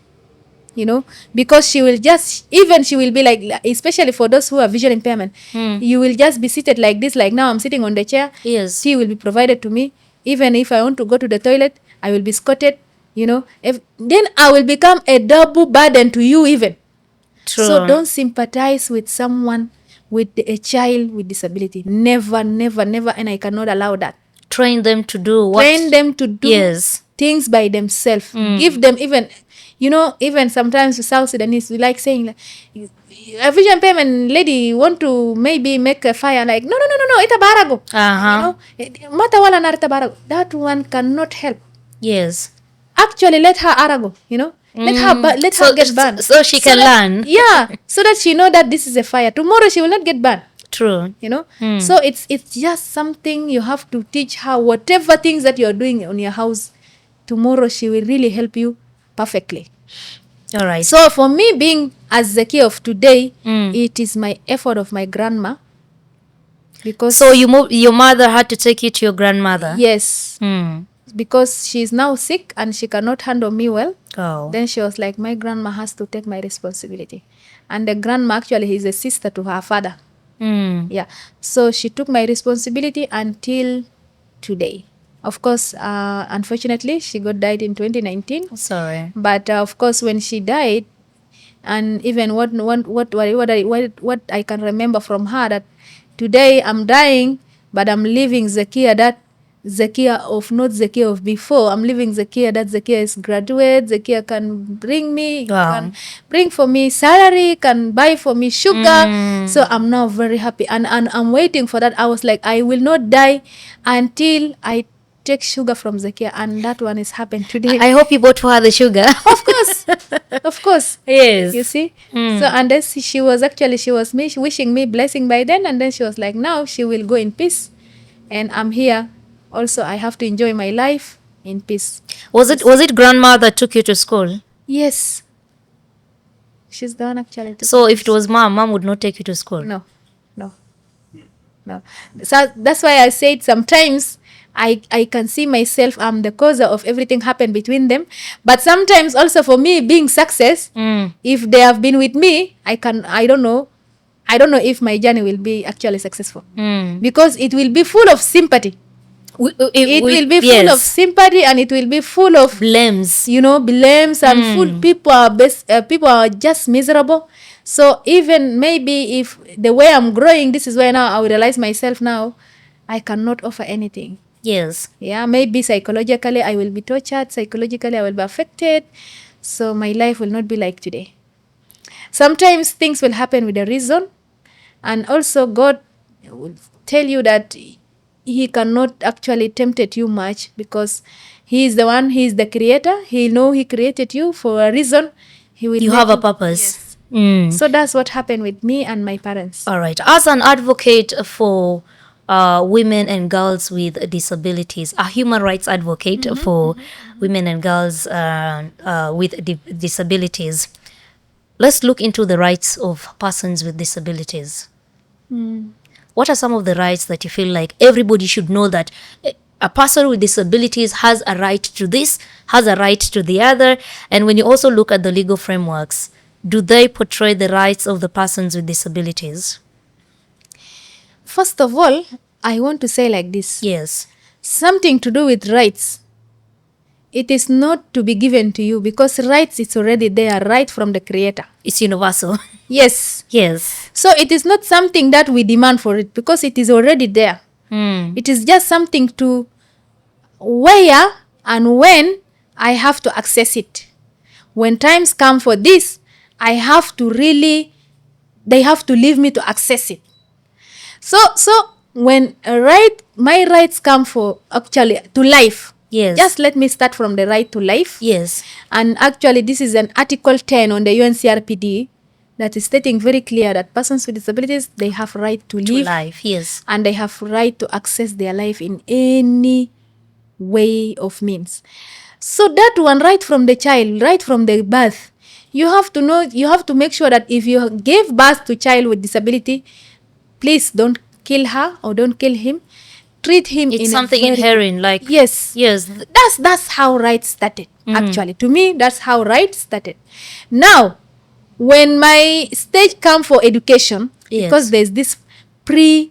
[SPEAKER 2] you know, because she will just, even she will be like, especially for those who have visual impairment, you will just be seated like this, like now I'm sitting on the chair.
[SPEAKER 1] Yes.
[SPEAKER 2] Tea will be provided to me. Even if I want to go to the toilet, I will be escorted, you know. Then I will become a double burden to you even.
[SPEAKER 1] True.
[SPEAKER 2] So don't sympathize with someone with a child with disability. Never, never, never, and I cannot allow that.
[SPEAKER 1] Train them to do what?
[SPEAKER 2] Train them to do
[SPEAKER 1] Yes.
[SPEAKER 2] things by themselves. Give them even, you know, even sometimes with South Sudanese, we like saying, like, a vision payment lady want to maybe make a fire, like, no, ita barago. You know, mata wala narita barago. That one cannot help.
[SPEAKER 1] Yes.
[SPEAKER 2] Actually, let her arago, you know. Let her get burned.
[SPEAKER 1] So she can learn.
[SPEAKER 2] Yeah, so that she know that this is a fire. Tomorrow she will not get burned.
[SPEAKER 1] True.
[SPEAKER 2] You know. So it's just something you have to teach her. Whatever things that you're doing on your house, tomorrow she will really help you perfectly.
[SPEAKER 1] All right.
[SPEAKER 2] So for me, being as Zakiah of today, it is my effort of my grandma. Because
[SPEAKER 1] so your mother had to take you to your grandmother?
[SPEAKER 2] Yes.
[SPEAKER 1] Mm.
[SPEAKER 2] Because she's now sick and she cannot handle me well.
[SPEAKER 1] Oh.
[SPEAKER 2] Then she was like, my grandma has to take my responsibility. And the grandma actually is a sister to her father. Yeah. So she took my responsibility until today. Of course, unfortunately, she died in 2019.
[SPEAKER 1] Sorry.
[SPEAKER 2] But of course, when she died, and even what I can remember from her, that today I'm dying, but I'm leaving Zakiah, that Zakiah of, not Zakiah of before. I'm leaving Zakiah that Zakiah is graduate. Zakiah can bring me, can bring for me salary, can buy for me sugar. So I'm now very happy, and I'm waiting for that. I was like, I will not die until I take sugar from Zakiah, and that one is happened today.
[SPEAKER 1] I hope you bought for her the sugar.
[SPEAKER 2] Of course.
[SPEAKER 1] Yes.
[SPEAKER 2] You see? So, and then she was wishing me blessing by then, and then she was like, now she will go in peace, and I'm here. Also, I have to enjoy my life in peace.
[SPEAKER 1] Was it grandma that took you to school?
[SPEAKER 2] Yes. She's the one actually.
[SPEAKER 1] So if it was mom would not take you to school?
[SPEAKER 2] No. So that's why I said sometimes I can see myself, I'm the cause of everything happened between them. But sometimes also for me being success, if they have been with me, I don't know if my journey will be actually successful. Because it will be full of sympathy. It will be full of sympathy, and it will be full of
[SPEAKER 1] blames.
[SPEAKER 2] You know, blames and people are just miserable. So even maybe if the way I'm growing, this is where now I will realize myself now, I cannot offer anything.
[SPEAKER 1] Yes.
[SPEAKER 2] Yeah, maybe psychologically I will be tortured, psychologically I will be affected. So my life will not be like today. Sometimes things will happen with a reason, and also God will tell you that He cannot actually tempt you much, because He is the one, He is the creator. He know He created you for a reason.
[SPEAKER 1] You have a purpose.
[SPEAKER 2] Yes. So that's what happened with me and my parents.
[SPEAKER 1] All right. As an advocate for women and girls with disabilities, a human rights advocate for women and girls with disabilities, let's look into the rights of persons with disabilities. What are some of the rights that you feel like everybody should know, that a person with disabilities has a right to this, has a right to the other? And when you also look at the legal frameworks, do they portray the rights of the persons with disabilities?
[SPEAKER 2] First of all, I want to say like this.
[SPEAKER 1] Yes.
[SPEAKER 2] Something to do with rights. It is not to be given to you, because rights is already there, right from the creator.
[SPEAKER 1] It's universal.
[SPEAKER 2] Yes.
[SPEAKER 1] Yes.
[SPEAKER 2] So it is not something that we demand for it, because it is already there. It is just something to where and when I have to access it. When times come for this, I have to really, they have to leave me to access it. So when my rights come for actually to life.
[SPEAKER 1] Yes.
[SPEAKER 2] Just let me start from the right to life.
[SPEAKER 1] Yes.
[SPEAKER 2] And actually, this is an Article 10 on the UNCRPD that is stating very clear that persons with disabilities, they have right to
[SPEAKER 1] To
[SPEAKER 2] live,
[SPEAKER 1] life. Yes.
[SPEAKER 2] and they have right to access their life in any way of means. So that one, right from the child, right from the birth, you have to know, you have to make sure that if you gave birth to child with disability, please don't kill her or don't kill him. Treat him
[SPEAKER 1] It's
[SPEAKER 2] in
[SPEAKER 1] something
[SPEAKER 2] a very,
[SPEAKER 1] inherent, like
[SPEAKER 2] yes,
[SPEAKER 1] yes.
[SPEAKER 2] that's how rights started. Actually, to me, that's how rights started. Now, when my stage come for education, because
[SPEAKER 1] Yes.
[SPEAKER 2] there's this pre,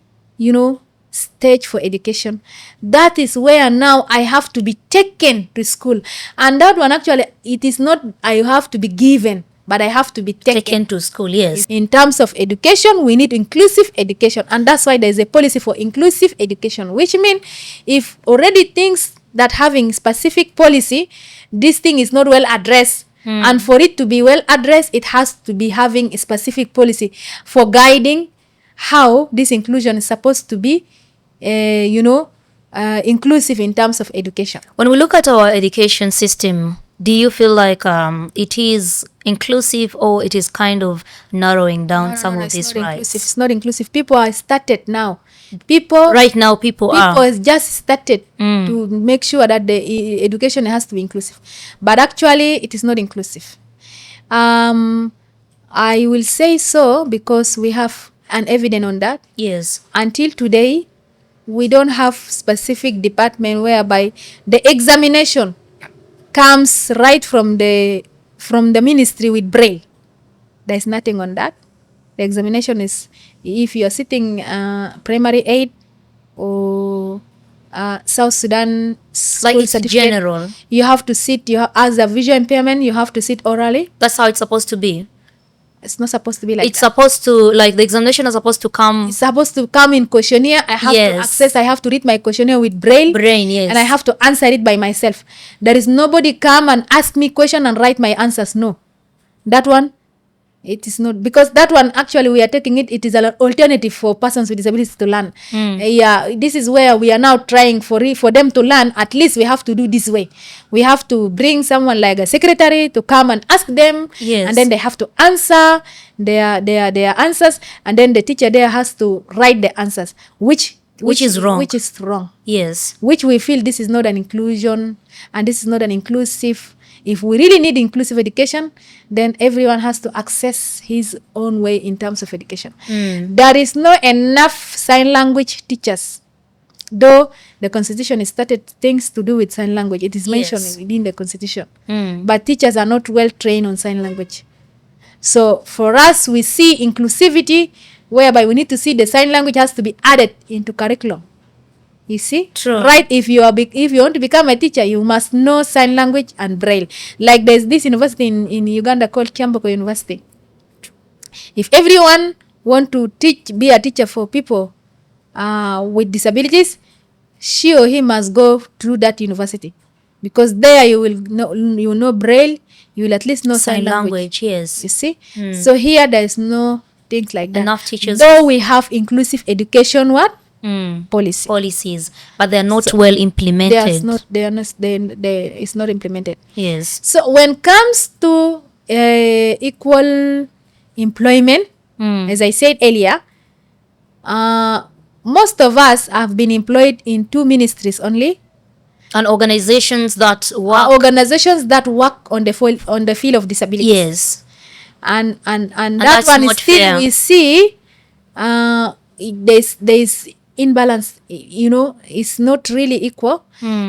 [SPEAKER 2] stage for education, that is where now I have to be taken to school. And that one, actually, it is not I have to be given, but I have to be
[SPEAKER 1] Taken to school. Yes.
[SPEAKER 2] in terms of education. We need inclusive education, and that's why there's a policy for inclusive education, which means if already things that having specific policy, this thing is not well addressed. And for it to be well addressed, it has to be having a specific policy for guiding how this inclusion is supposed to be, inclusive in terms of education.
[SPEAKER 1] When we look at our education system, do you feel like it is inclusive, or it is kind of narrowing down some of
[SPEAKER 2] It's
[SPEAKER 1] these
[SPEAKER 2] not
[SPEAKER 1] rights?
[SPEAKER 2] inclusive. It's not inclusive. People are started now. People
[SPEAKER 1] Right now, people are.
[SPEAKER 2] has just started to make sure that the education has to be inclusive, but actually it is not inclusive. I will say so because we have an evidence on that.
[SPEAKER 1] Yes.
[SPEAKER 2] Until today, we don't have specific department whereby the examination comes right from the ministry with braille. There's nothing on that. The examination is, if you are sitting primary 8 or South Sudan school
[SPEAKER 1] Like it's
[SPEAKER 2] certificate,
[SPEAKER 1] general.
[SPEAKER 2] you have to sit. As a visual impairment, you have to sit orally.
[SPEAKER 1] That's how it's supposed to be.
[SPEAKER 2] It's not supposed to be like
[SPEAKER 1] It's
[SPEAKER 2] that.
[SPEAKER 1] supposed to, like, the examination is supposed to come
[SPEAKER 2] It's supposed to come in questionnaire. I have to
[SPEAKER 1] Yes.
[SPEAKER 2] access. I have to read my questionnaire with braille.
[SPEAKER 1] brain. Yes.
[SPEAKER 2] And I have to answer it by myself. There is nobody come and ask me question and write my answers. No, that one, it is not, because that one, actually, we are taking it. It is an alternative for persons with disabilities to learn. This is where we are now trying for them to learn. At least we have to do this way. We have to bring someone like a secretary to come and ask them.
[SPEAKER 1] Yes.
[SPEAKER 2] And then they have to answer their answers, and then the teacher there has to write the answers, which
[SPEAKER 1] is wrong.
[SPEAKER 2] Which is wrong.
[SPEAKER 1] Yes.
[SPEAKER 2] Which we feel this is not an inclusion, and this is not an inclusive. If we really need inclusive education, then everyone has to access his own way in terms of education. There is not enough sign language teachers, though the constitution is started things to do with sign language. It is mentioned
[SPEAKER 1] Yes.
[SPEAKER 2] within the constitution, but teachers are not well trained on sign language. So for us, we see inclusivity whereby we need to see the sign language has to be added into curriculum. You see?
[SPEAKER 1] True.
[SPEAKER 2] Right? If you want to become a teacher, you must know sign language and braille. Like there's this university in Uganda called Kyamboko University. If everyone want to be a teacher for people with disabilities, she or he must go through that university, because there you will know braille. You will at least know sign language.
[SPEAKER 1] Yes.
[SPEAKER 2] You see? So here there is no things like that.
[SPEAKER 1] Enough teachers.
[SPEAKER 2] Though we have inclusive education policy.
[SPEAKER 1] Policies, but they're not well implemented.
[SPEAKER 2] It's not implemented.
[SPEAKER 1] Yes.
[SPEAKER 2] So when it comes to equal employment, as I said earlier, most of us have been employed in 2 ministries only.
[SPEAKER 1] And organizations that work.
[SPEAKER 2] On the field of disability.
[SPEAKER 1] Yes.
[SPEAKER 2] And that
[SPEAKER 1] that's
[SPEAKER 2] one is
[SPEAKER 1] not
[SPEAKER 2] still
[SPEAKER 1] fair.
[SPEAKER 2] we see there's imbalance. It's not really equal,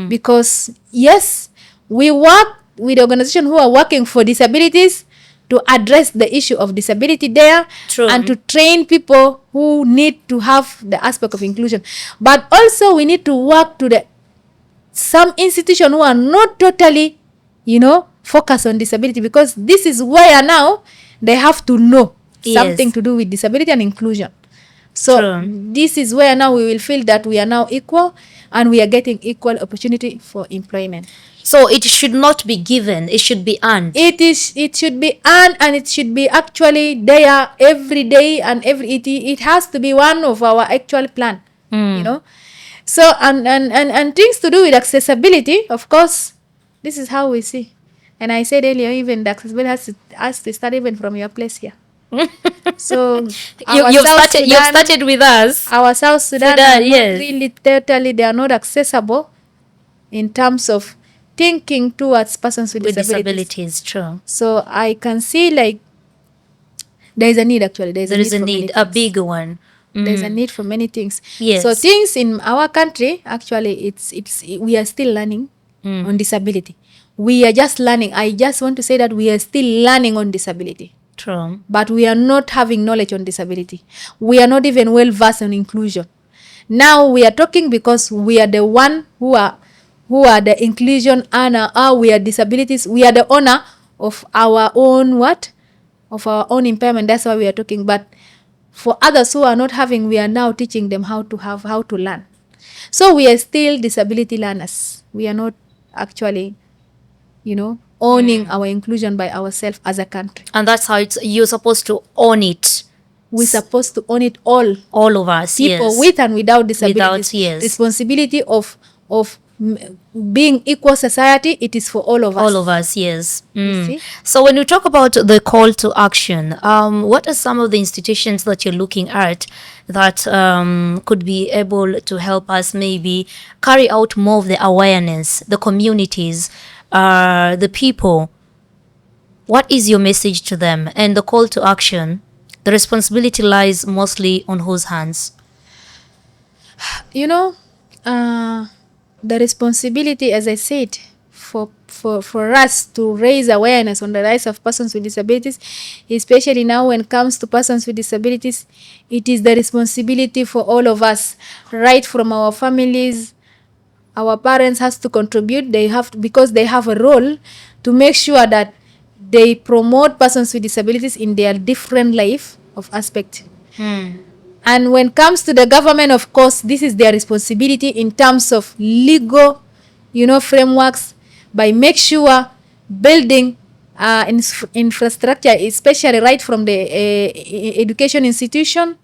[SPEAKER 2] because yes, we work with organizations who are working for disabilities to address the issue of disability there.
[SPEAKER 1] True.
[SPEAKER 2] And to train people who need to have the aspect of inclusion. But also we need to work to some institutions who are not totally, focused on disability, because this is where now they have to know something to do with disability and inclusion. So this is where now we will feel that we are now equal, and we are getting equal opportunity for employment.
[SPEAKER 1] So it should not be given, it should be earned.
[SPEAKER 2] It should be earned, and it should be actually there every day, and it has to be one of our actual plan. So and things to do with accessibility, of course, this is how we see. And I said earlier, even the accessibility has to start even from your place here. So
[SPEAKER 1] You've started with us.
[SPEAKER 2] our South Sudan
[SPEAKER 1] Sudan,
[SPEAKER 2] are not
[SPEAKER 1] yes.
[SPEAKER 2] really totally, they are not accessible in terms of thinking towards persons with
[SPEAKER 1] With
[SPEAKER 2] disabilities.
[SPEAKER 1] disabilities, true.
[SPEAKER 2] So I can see like there is a need actually. There
[SPEAKER 1] There is a
[SPEAKER 2] for many
[SPEAKER 1] need, a
[SPEAKER 2] things.
[SPEAKER 1] big one.
[SPEAKER 2] There's a need for many things.
[SPEAKER 1] Yes.
[SPEAKER 2] So things in our country actually it's we are still learning on disability. We are just learning. I just want to say that we are still learning on disability.
[SPEAKER 1] True.
[SPEAKER 2] But we are not having knowledge on disability. We are not even well versed on inclusion. Now we are talking because we are the one who are the inclusion owner, we are disabilities, we are the owner of our own what? Of our own impairment. That's why we are talking. But for others who are not having, we are now teaching them how to learn. So we are still disability learners. We are not actually, owning our inclusion by ourselves as a country.
[SPEAKER 1] And that's how you're supposed to own it.
[SPEAKER 2] We're supposed to own it all.
[SPEAKER 1] All of us,
[SPEAKER 2] People
[SPEAKER 1] yes.
[SPEAKER 2] with and without disabilities.
[SPEAKER 1] Yes.
[SPEAKER 2] Responsibility of being equal society, it is for all of us.
[SPEAKER 1] All of us, yes.
[SPEAKER 2] See?
[SPEAKER 1] So when you talk about the call to action, what are some of the institutions that you're looking at that could be able to help us maybe carry out more of the awareness, the communities, the people? What is your message to them? And the call to action, the responsibility lies mostly on whose hands?
[SPEAKER 2] The responsibility, as I said, for us to raise awareness on the rights of persons with disabilities, especially now when it comes to persons with disabilities, it is the responsibility for all of us, right from our families. Our parents has to contribute. They have to, because they have a role to make sure that they promote persons with disabilities in their different life of aspect. And when it comes to the government, of course, this is their responsibility in terms of legal, frameworks, by make sure building infrastructure, especially right from the education institution,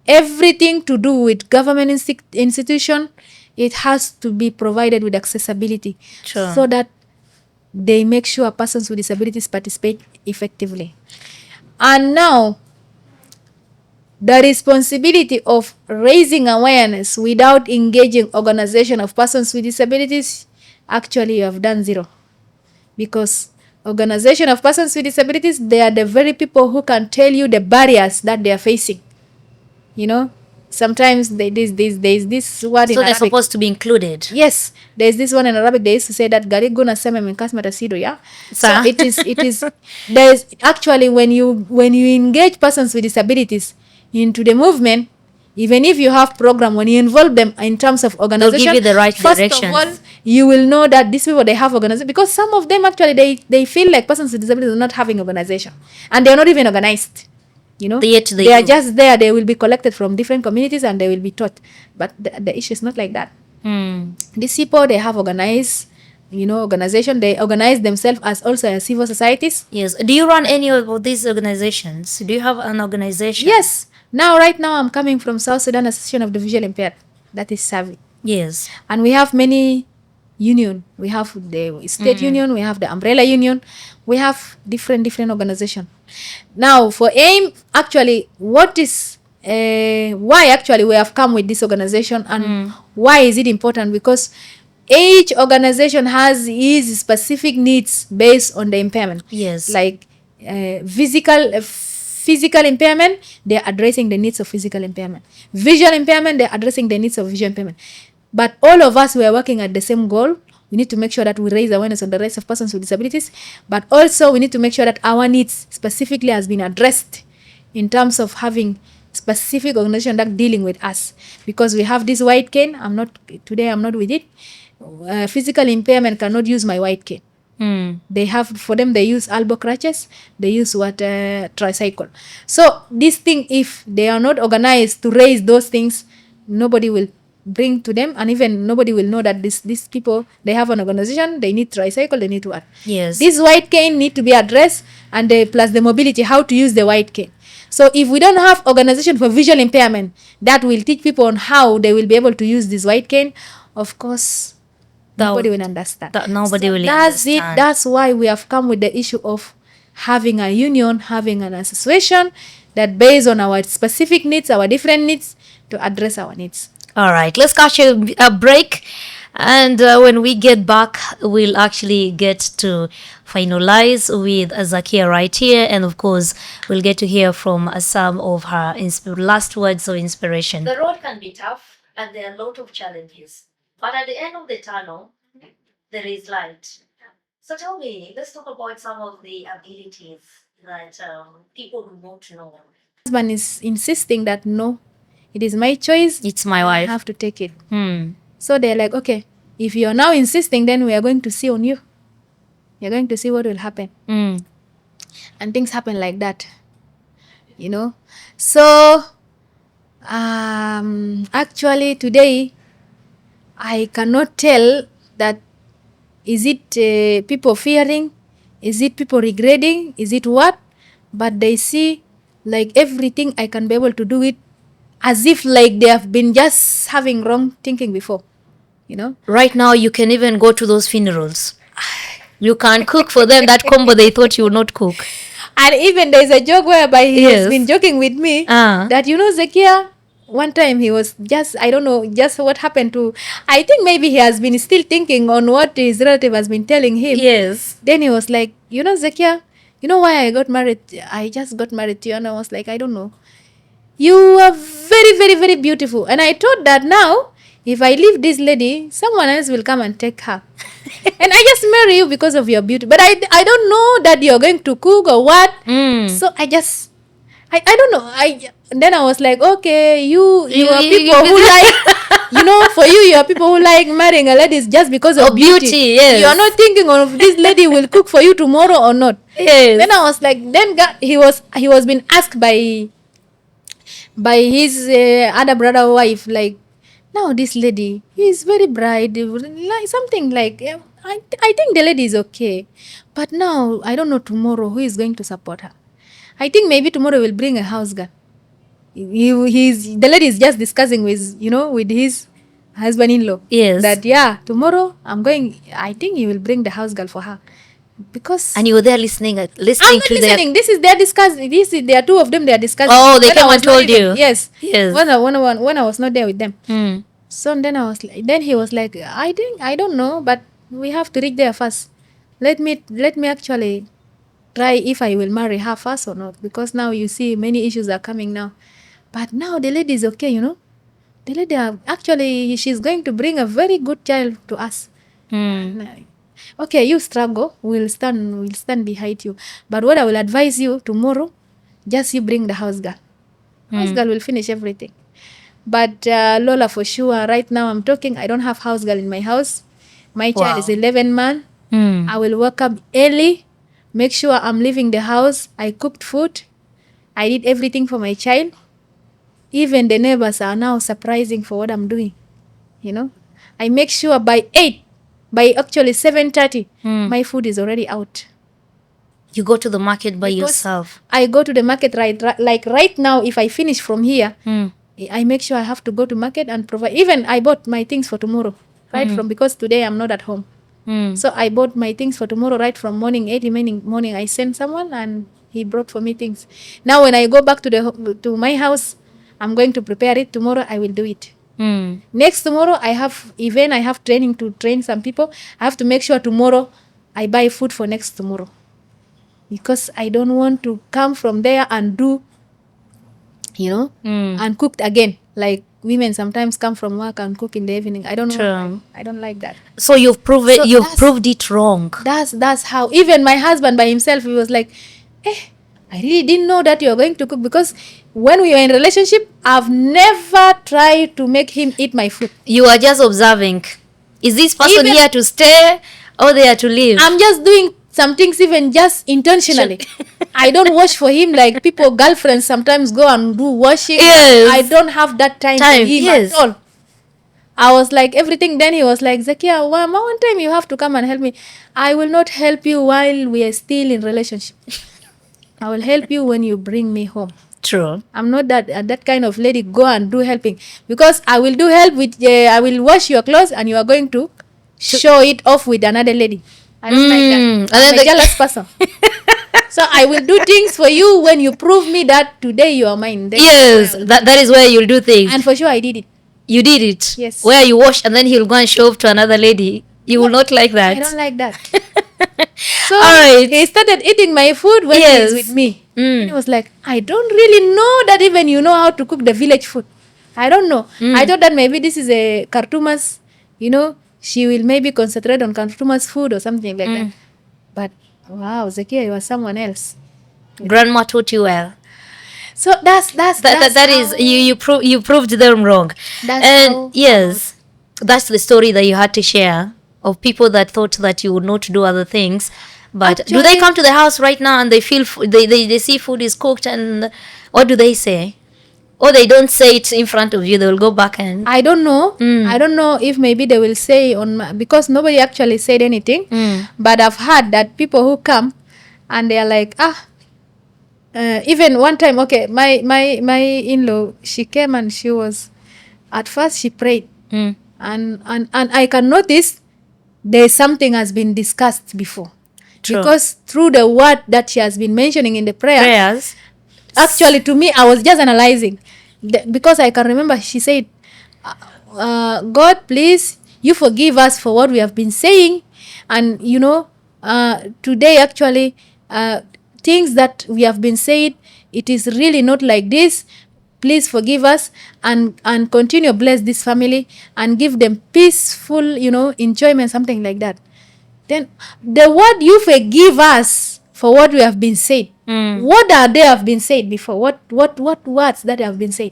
[SPEAKER 2] everything to do with government institution, it has to be provided with accessibility.
[SPEAKER 1] Sure.
[SPEAKER 2] So that they make sure persons with disabilities participate effectively. And now, the responsibility of raising awareness without engaging organization of persons with disabilities, actually you have done zero. Because organization of persons with disabilities, they are the very people who can tell you the barriers that they are facing. Sometimes there is this word in Arabic.
[SPEAKER 1] So they're supposed to be included.
[SPEAKER 2] Yes, there is this one in Arabic. They used to say that Garigo nasema minkas matasido, yeah. So it is there is actually when you engage persons with disabilities into the movement, even if you have program, when you involve them in terms of organization,
[SPEAKER 1] they'll give you the right
[SPEAKER 2] first
[SPEAKER 1] directions.
[SPEAKER 2] of all, you will know that these people, they have organization, because some of them actually they feel like persons with disabilities are not having organization, and they are not even organized.
[SPEAKER 1] Yet
[SPEAKER 2] they are just there. They will be collected from different communities and they will be taught. But the issue is not like that. These people, they have organized, organization. They organize themselves as also as civil societies.
[SPEAKER 1] Yes. Do you run any of these organizations? Do you have an organization?
[SPEAKER 2] Yes. Right now, I'm coming from South Sudan Association of the Visually Impaired. That is SAVI.
[SPEAKER 1] Yes.
[SPEAKER 2] And we have many union. We have the state union. We have the umbrella union. We have different organizations. Now, for AIM, actually, what is why actually we have come with this organization, and why is it important? Because each organization has its specific needs based on the impairment.
[SPEAKER 1] Yes.
[SPEAKER 2] Like physical impairment, they are addressing the needs of physical impairment. Visual impairment, they are addressing the needs of visual impairment. But all of us, we are working at the same goal. We need to make sure that we raise awareness on the rights of persons with disabilities, but also we need to make sure that our needs specifically has been addressed in terms of having specific organization that dealing with us. Because we have this white cane. I'm not with it. Physical impairment cannot use my white cane. They use elbow crutches. They use tricycle. So this thing, if they are not organized to raise those things, nobody will bring to them, and even nobody will know that these people, they have an organization, they need tricycle, they need to
[SPEAKER 1] Yes.
[SPEAKER 2] This white cane need to be addressed, and plus the mobility, how to use the white cane. So if we don't have organization for visual impairment that will teach people on how they will be able to use this white cane, of course, nobody will understand.
[SPEAKER 1] Nobody will
[SPEAKER 2] That's it.
[SPEAKER 1] understand.
[SPEAKER 2] That's why we have come with the issue of having a union, having an association that based on our specific needs, our different needs, to address our needs.
[SPEAKER 1] All right, let's catch a break. And when we get back, we'll actually get to finalize with Zakiah right here. And of course, we'll get to hear from some of her last words of inspiration. The road can be tough and there are a lot of challenges. But at the end of the tunnel, there is light. So tell me, let's talk about some of the abilities that people do not know.
[SPEAKER 2] Husband is insisting that no, it is my choice.
[SPEAKER 1] It's my
[SPEAKER 2] I
[SPEAKER 1] wife.
[SPEAKER 2] have to take it.
[SPEAKER 1] Hmm.
[SPEAKER 2] So they're like, okay, if you're now insisting, then we are going to see on you. You're going to see what will happen.
[SPEAKER 1] Mm.
[SPEAKER 2] And things happen like that. So actually today, I cannot tell that is it people fearing, is it people regretting, is it what? But they see like everything I can be able to do it as if like they have been just having wrong thinking before.
[SPEAKER 1] Right now, you can even go to those funerals. You can cook for them that combo they thought you would not cook.
[SPEAKER 2] And even there's a joke whereby he
[SPEAKER 1] Yes.
[SPEAKER 2] has been joking with me that, Zakiah, one time he was just, I don't know, just what happened to, I think maybe he has been still thinking on what his relative has been telling him.
[SPEAKER 1] Yes.
[SPEAKER 2] Then he was like, Zakiah, why I got married? I just got married to you. And I was like, I don't know. You are very, very, very beautiful. And I thought that now, if I leave this lady, someone else will come and take her. And I just marry you because of your beauty. But I don't know that you're going to cook or what. So I don't know. Then I was like, okay, you are people who like, for you are people who like marrying a lady just because of beauty.
[SPEAKER 1] Yes.
[SPEAKER 2] You are not thinking of this lady will cook for you tomorrow or not.
[SPEAKER 1] Yes.
[SPEAKER 2] Then I was like, then God, he was being asked by his other brother wife, like, now this lady is very bright, like something like, I think the lady is okay, but now I don't know tomorrow who is going to support her. I think maybe tomorrow will bring a house girl. The lady is just discussing with his husband-in-law.
[SPEAKER 1] Yes.
[SPEAKER 2] That tomorrow I think he will bring the house girl for her. Because
[SPEAKER 1] And you were there listening
[SPEAKER 2] I'm
[SPEAKER 1] to
[SPEAKER 2] not listening. This is their discussing. There are two of them. They are discussing.
[SPEAKER 1] Oh, they
[SPEAKER 2] When I
[SPEAKER 1] came
[SPEAKER 2] was
[SPEAKER 1] and
[SPEAKER 2] not
[SPEAKER 1] told
[SPEAKER 2] even-
[SPEAKER 1] you.
[SPEAKER 2] Yes.
[SPEAKER 1] Yes.
[SPEAKER 2] When I was not there with them.
[SPEAKER 1] Mm.
[SPEAKER 2] So then then he was like, I don't know, but we have to reach there first. Let me actually try if I will marry her first or not, because now you see many issues are coming now. But now the lady is okay, The lady actually she's going to bring a very good child to us.
[SPEAKER 1] Mm.
[SPEAKER 2] Okay, you struggle, we'll stand behind you. But what I will advise you tomorrow, just you bring the house girl. House girl will finish everything. But Lola, for sure, right now I'm talking, I don't have house girl in my house. My child is 11 months.
[SPEAKER 1] Mm.
[SPEAKER 2] I will wake up early, make sure I'm leaving the house. I cooked food. I did everything for my child. Even the neighbors are now surprising for what I'm doing. I make sure by 8, by actually 7:30, my food is already out.
[SPEAKER 1] You go to the market by
[SPEAKER 2] Because
[SPEAKER 1] yourself.
[SPEAKER 2] I go to the market like right now. If I finish from here,
[SPEAKER 1] Mm.
[SPEAKER 2] I make sure I have to go to market and provide. Even I bought my things for tomorrow, right from because today I'm not at home.
[SPEAKER 1] Mm.
[SPEAKER 2] So I bought my things for tomorrow right from morning, 8 in the morning. I sent someone and he brought for me things. Now when I go back to my house, I'm going to prepare it. Tomorrow I will do it.
[SPEAKER 1] Mm.
[SPEAKER 2] Next tomorrow I have event. I have training to train some people. I have to make sure tomorrow I buy food for next tomorrow, because I don't want to come from there and do, and cooked again. Like women sometimes come from work and cook in the evening. I don't know.
[SPEAKER 1] True.
[SPEAKER 2] I don't like that.
[SPEAKER 1] So you've proved
[SPEAKER 2] So
[SPEAKER 1] you've
[SPEAKER 2] that's-
[SPEAKER 1] proved it wrong.
[SPEAKER 2] That's how even my husband by himself, he was like, I really didn't know that you're going to cook, because when we were in relationship, I've never tried to make him eat my food.
[SPEAKER 1] You are just observing. Is this person
[SPEAKER 2] Even-
[SPEAKER 1] here to stay or they are to leave?
[SPEAKER 2] I'm just doing some things even just intentionally. I don't wash for him like people, girlfriends sometimes go and do washing.
[SPEAKER 1] Yes.
[SPEAKER 2] I don't have that time for him
[SPEAKER 1] yes.
[SPEAKER 2] at all. I was like everything. Then he was like, Zakiah, one time you have to come and help me. I will not help you while we are still in relationship. I will help you when you bring me home.
[SPEAKER 1] True.
[SPEAKER 2] I'm not that kind of lady. Go and do helping, because I will do help with. I will wash your clothes, and you are going to show it off with another lady. I don't like that.
[SPEAKER 1] And then
[SPEAKER 2] I'm a jealous person. So I will do things for you when you prove me that today you are mine. Then
[SPEAKER 1] yes, that is where you'll do things.
[SPEAKER 2] and for sure I did it.
[SPEAKER 1] You did it.
[SPEAKER 2] Yes.
[SPEAKER 1] Where you wash and then he'll go and show off to another lady. You will not like that.
[SPEAKER 2] I don't like that. So
[SPEAKER 1] All right.
[SPEAKER 2] he started eating my food when
[SPEAKER 1] Yes.
[SPEAKER 2] he's with me.
[SPEAKER 1] Mm.
[SPEAKER 2] And he was like, I don't really know that even you know how to cook the village food. I don't know. I thought that maybe this is a Khartouma's, she will maybe concentrate on Khartouma's food or something like that. But wow, Zakiah, you are someone else.
[SPEAKER 1] Grandma taught you well.
[SPEAKER 2] So that's
[SPEAKER 1] That is you proved them wrong.
[SPEAKER 2] That's
[SPEAKER 1] And
[SPEAKER 2] how-
[SPEAKER 1] yes, that's the story that you had to share of people that thought that you would not do other things. But do they
[SPEAKER 2] Actually-
[SPEAKER 1] come to the house right now and they feel they see food is cooked, and what do they say? Or they don't say it in front of you, they will go back and
[SPEAKER 2] I don't know. I don't know if maybe they will say because nobody actually said anything. But I've heard that people who come and they are like, even one time, okay, my in-law, she came and she was, at first she prayed, and I can notice there's something has been discussed before.
[SPEAKER 1] True.
[SPEAKER 2] Because through the word that she has been mentioning in the
[SPEAKER 1] prayers.
[SPEAKER 2] actually to me I was just analyzing because I can remember she said, God, please, you forgive us for what we have been saying, and today actually things that we have been saying, it is really not like this. Please forgive us and continue bless this family and give them peaceful enjoyment, something like that. Then the word you forgive us for what we have been said, what are they have been said before? What words that have been said?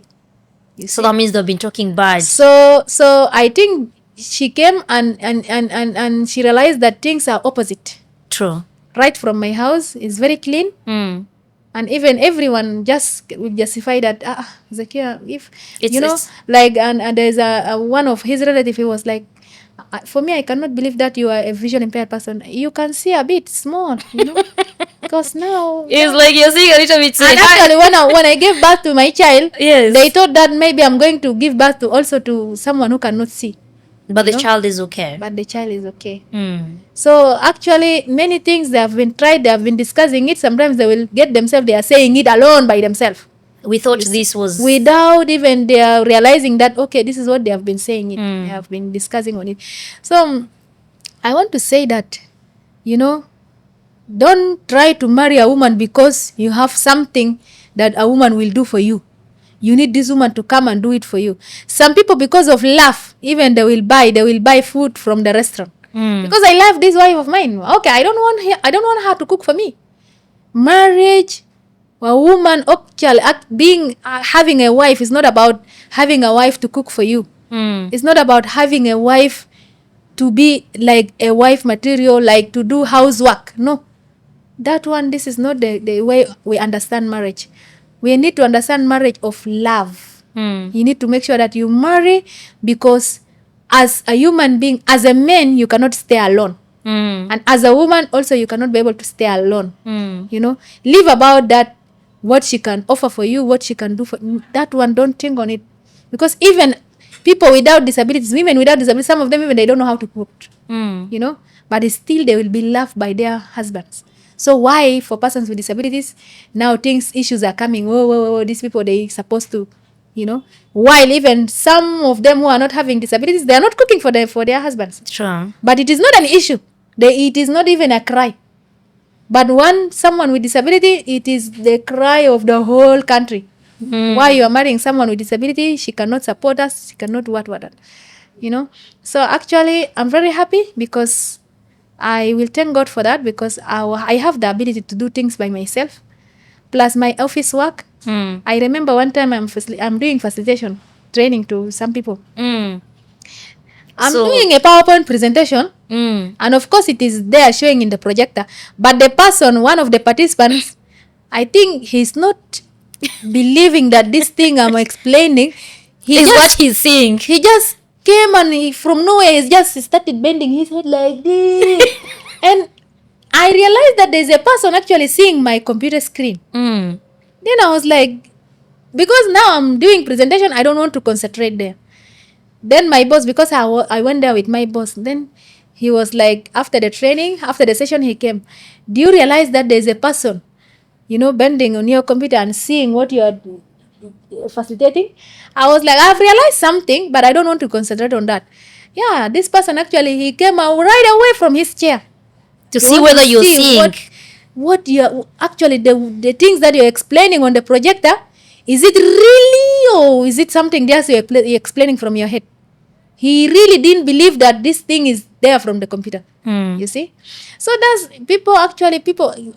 [SPEAKER 1] So that means they've been talking bad.
[SPEAKER 2] So I think she came and she realized that things are opposite.
[SPEAKER 1] True.
[SPEAKER 2] Right from my house is very clean, and even everyone just will justify that Zakiah, if
[SPEAKER 1] It's-
[SPEAKER 2] like and there's a one of his relative, he was like, for me, I cannot believe that you are a visual impaired person. You can see a bit small, because now
[SPEAKER 1] It's like you're seeing a little bit.
[SPEAKER 2] and actually when I gave birth to my child,
[SPEAKER 1] Yes.
[SPEAKER 2] they thought that maybe I'm going to give birth to someone who cannot see,
[SPEAKER 1] But the child is okay.
[SPEAKER 2] but the child is okay. So actually many things they have been tried, they have been discussing it. Sometimes they will get themselves, they are saying it alone by themselves
[SPEAKER 1] We thought this was
[SPEAKER 2] without even they are realizing that okay, this is what they have been saying it. They have been discussing on it. So I want to say that don't try to marry a woman because you have something that a woman will do for you. You need this woman to come and do it for you. Some people, because of love, even they will buy food from the restaurant because I love this wife of mine. Okay, I don't want her to cook for me. Marriage, a woman having a wife is not about having a wife to cook for you. It's not about having a wife to be like a wife material, like to do housework. No, that one, this is not the way we understand marriage. We need to understand marriage of love. You need to make sure that you marry because as a human being, as a man, you cannot stay alone. And as a woman also, you cannot be able to stay alone. Live about that, what she can offer for you, what she can do for that one. Don't think on it, because even people without disabilities, women without disabilities, some of them even they don't know how to cook. But still they will be loved by their husbands. So why for persons with disabilities now issues are coming? Whoa, these people, they supposed to, while even some of them who are not having disabilities, they are not cooking for their husbands.
[SPEAKER 1] True.
[SPEAKER 2] But it is not an issue. It is not even a cry. But someone with disability, it is the cry of the whole country. Why you are marrying someone with disability? She cannot support us. She cannot what. So actually, I'm very happy because I will thank God for that, because I have the ability to do things by myself. Plus my office work. I remember one time I'm doing facilitation training to some people. I'm doing a PowerPoint presentation, and of course it is there showing in the projector. But the person, one of the participants, I think he's not believing that this thing I'm explaining
[SPEAKER 1] is what he's seeing.
[SPEAKER 2] He just came and from nowhere he just started bending his head like this. And I realized that there's a person actually seeing my computer screen. Then I was like, because now I'm doing presentation, I don't want to concentrate there. Then my boss, because I went there with my boss, then he was like, after the training, after the session, he came, do you realize that there's a person, bending on your computer and seeing what you are facilitating? I was like, I've realized something, but I don't want to concentrate on that. Yeah, this person actually, he came out right away from his chair
[SPEAKER 1] to see whether you're seeing
[SPEAKER 2] what you're actually, the things that you're explaining on the projector, is it really, or is it something just you're explaining from your head? He really didn't believe that this thing is there from the computer. You see? So that's people,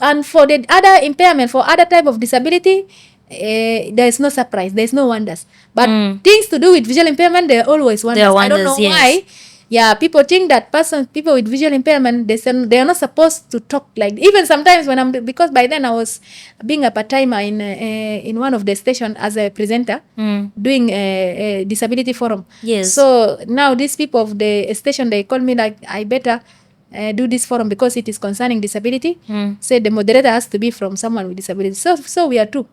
[SPEAKER 2] and for the other impairment, for other type of disability, there is no surprise, there is no wonders. But things to do with visual impairment, there are always wonders. I don't know why. Yeah, people think that people with visual impairment, they are not supposed to talk like. Even sometimes when because by then I was being a part-timer in one of the station as a presenter, doing a disability forum.
[SPEAKER 1] Yes.
[SPEAKER 2] So now these people of the station, they call me like, I better do this forum because it is concerning disability. Say the moderator has to be from someone with disability. So we are two.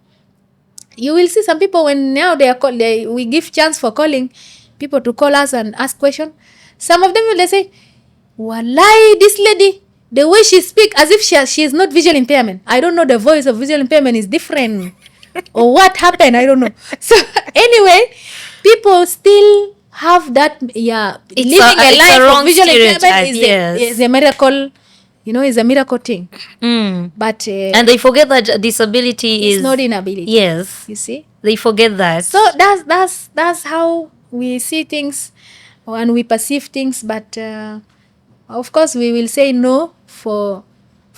[SPEAKER 2] You will see some people when now we give chance for calling people to call us and ask questions. Some of them will say, "Wallahi, this lady, the way she speak as if she is not visual impairment. I don't know, the voice of visual impairment is different, or what happened? I don't know." So anyway, people still have that. Yeah, living a life of visual impairment is a miracle. Is a miracle thing. But
[SPEAKER 1] and they forget that disability is
[SPEAKER 2] not inability.
[SPEAKER 1] Yes,
[SPEAKER 2] you see,
[SPEAKER 1] they forget that.
[SPEAKER 2] So that's how we see things and we perceive things. But of course, we will say no for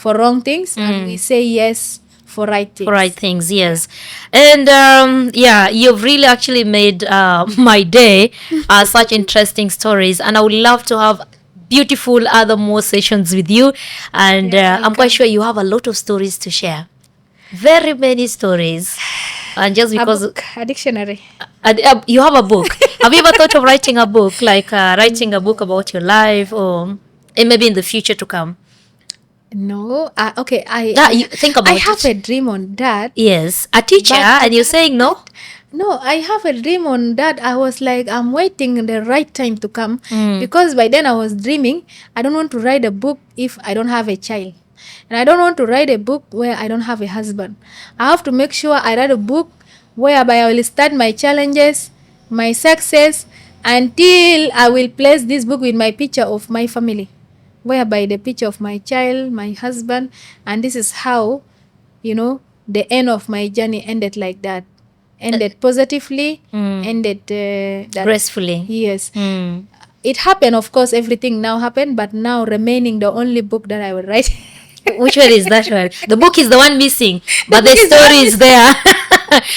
[SPEAKER 2] wrong things, and we say yes for right things.
[SPEAKER 1] For right things, yes. And you've really actually made my day. Such interesting stories, and I would love to have beautiful other more sessions with you, and I'm quite sure you have a lot of stories to share, very many stories. And just because
[SPEAKER 2] a dictionary,
[SPEAKER 1] you have a book. Have you ever thought of writing a book, like writing a book about your life, or maybe in the future to come?
[SPEAKER 2] No. Okay,
[SPEAKER 1] you think about
[SPEAKER 2] I have a dream on that.
[SPEAKER 1] Yes, a teacher, and you're saying no?
[SPEAKER 2] No, I have a dream on that. I was like, I'm waiting the right time to come, because by then I was dreaming, I don't want to write a book if I don't have a child. And I don't want to write a book where I don't have a husband. I have to make sure I write a book whereby I will start my challenges, my success, until I will place this book with my picture of my family, whereby the picture of my child, my husband, and this is how, the end of my journey ended like that. Ended positively, ended
[SPEAKER 1] gracefully.
[SPEAKER 2] Yes. It happened, of course, everything now happened, but now remaining the only book that I will write.
[SPEAKER 1] Which one is that one? The book is the one missing, but the story is there.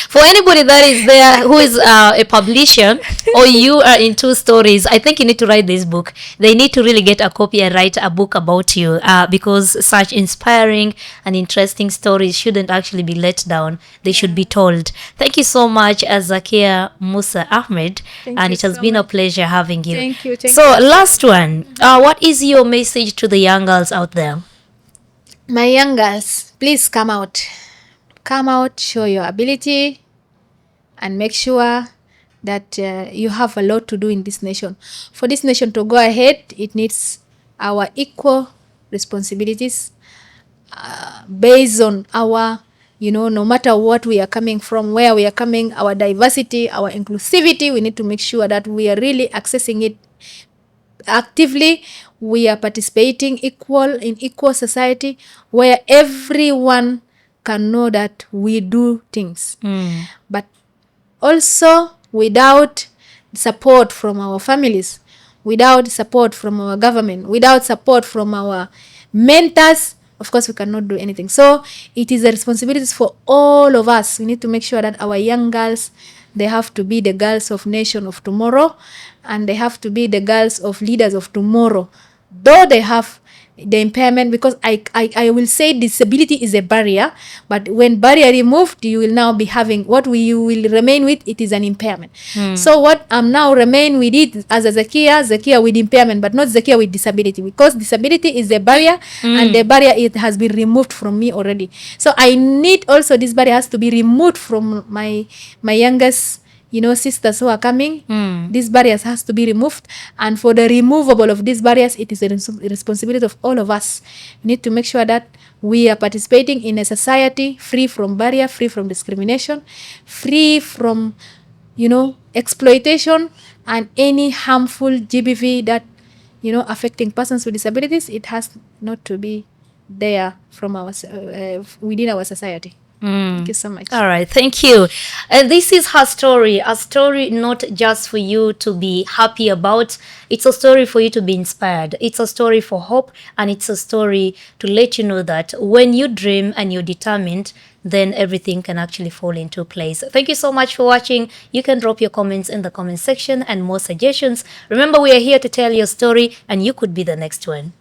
[SPEAKER 1] For anybody that is there who is a publisher, or you are into stories, I think you need to write this book. They need to really get a copy and write a book about you, because such inspiring and interesting stories shouldn't actually be let down. They should be told. Thank you so much, Zakiah Musa Ahmed, and it has been a pleasure having you.
[SPEAKER 2] Thank you.
[SPEAKER 1] So last one, what is your message to the young girls out there?
[SPEAKER 2] My young girls, please come out. Come out, show your ability, and make sure that you have a lot to do in this nation. For this nation to go ahead, it needs our equal responsibilities based on our, no matter what we are coming from, where we are coming, our diversity, our inclusivity, we need to make sure that we are really accessing it actively. We are participating in equal society where everyone can know that we do things. But also without support from our families, without support from our government, without support from our mentors, of course we cannot do anything. So it is a responsibility for all of us. We need to make sure that our young girls, they have to be the girls of nation of tomorrow, and they have to be the girls of leaders of tomorrow. Though they have the impairment, because I will say disability is a barrier, but when barrier removed, you will now be having you will remain with, it is an impairment. So what I'm now remain with it as a Zakiah with impairment, but not Zakiah with disability, because disability is a barrier and the barrier, it has been removed from me already. So I need also, this barrier has to be removed from my youngest sisters who are coming. These barriers has to be removed, and for the removable of these barriers, it is a responsibility of all of us. We need to make sure that we are participating in a society free from barrier, free from discrimination, free from exploitation and any harmful GBV that affecting persons with disabilities. It has not to be there from our within our society. Thank you so much.
[SPEAKER 1] All right, thank you. And this is her story, a story not just for you to be happy about. It's a story for you to be inspired. It's a story for hope, and it's a story to let you know that when you dream and you're determined, then everything can actually fall into place. Thank you so much for watching. You can drop your comments in the comment section and more suggestions. Remember, we are here to tell your story, and you could be the next one.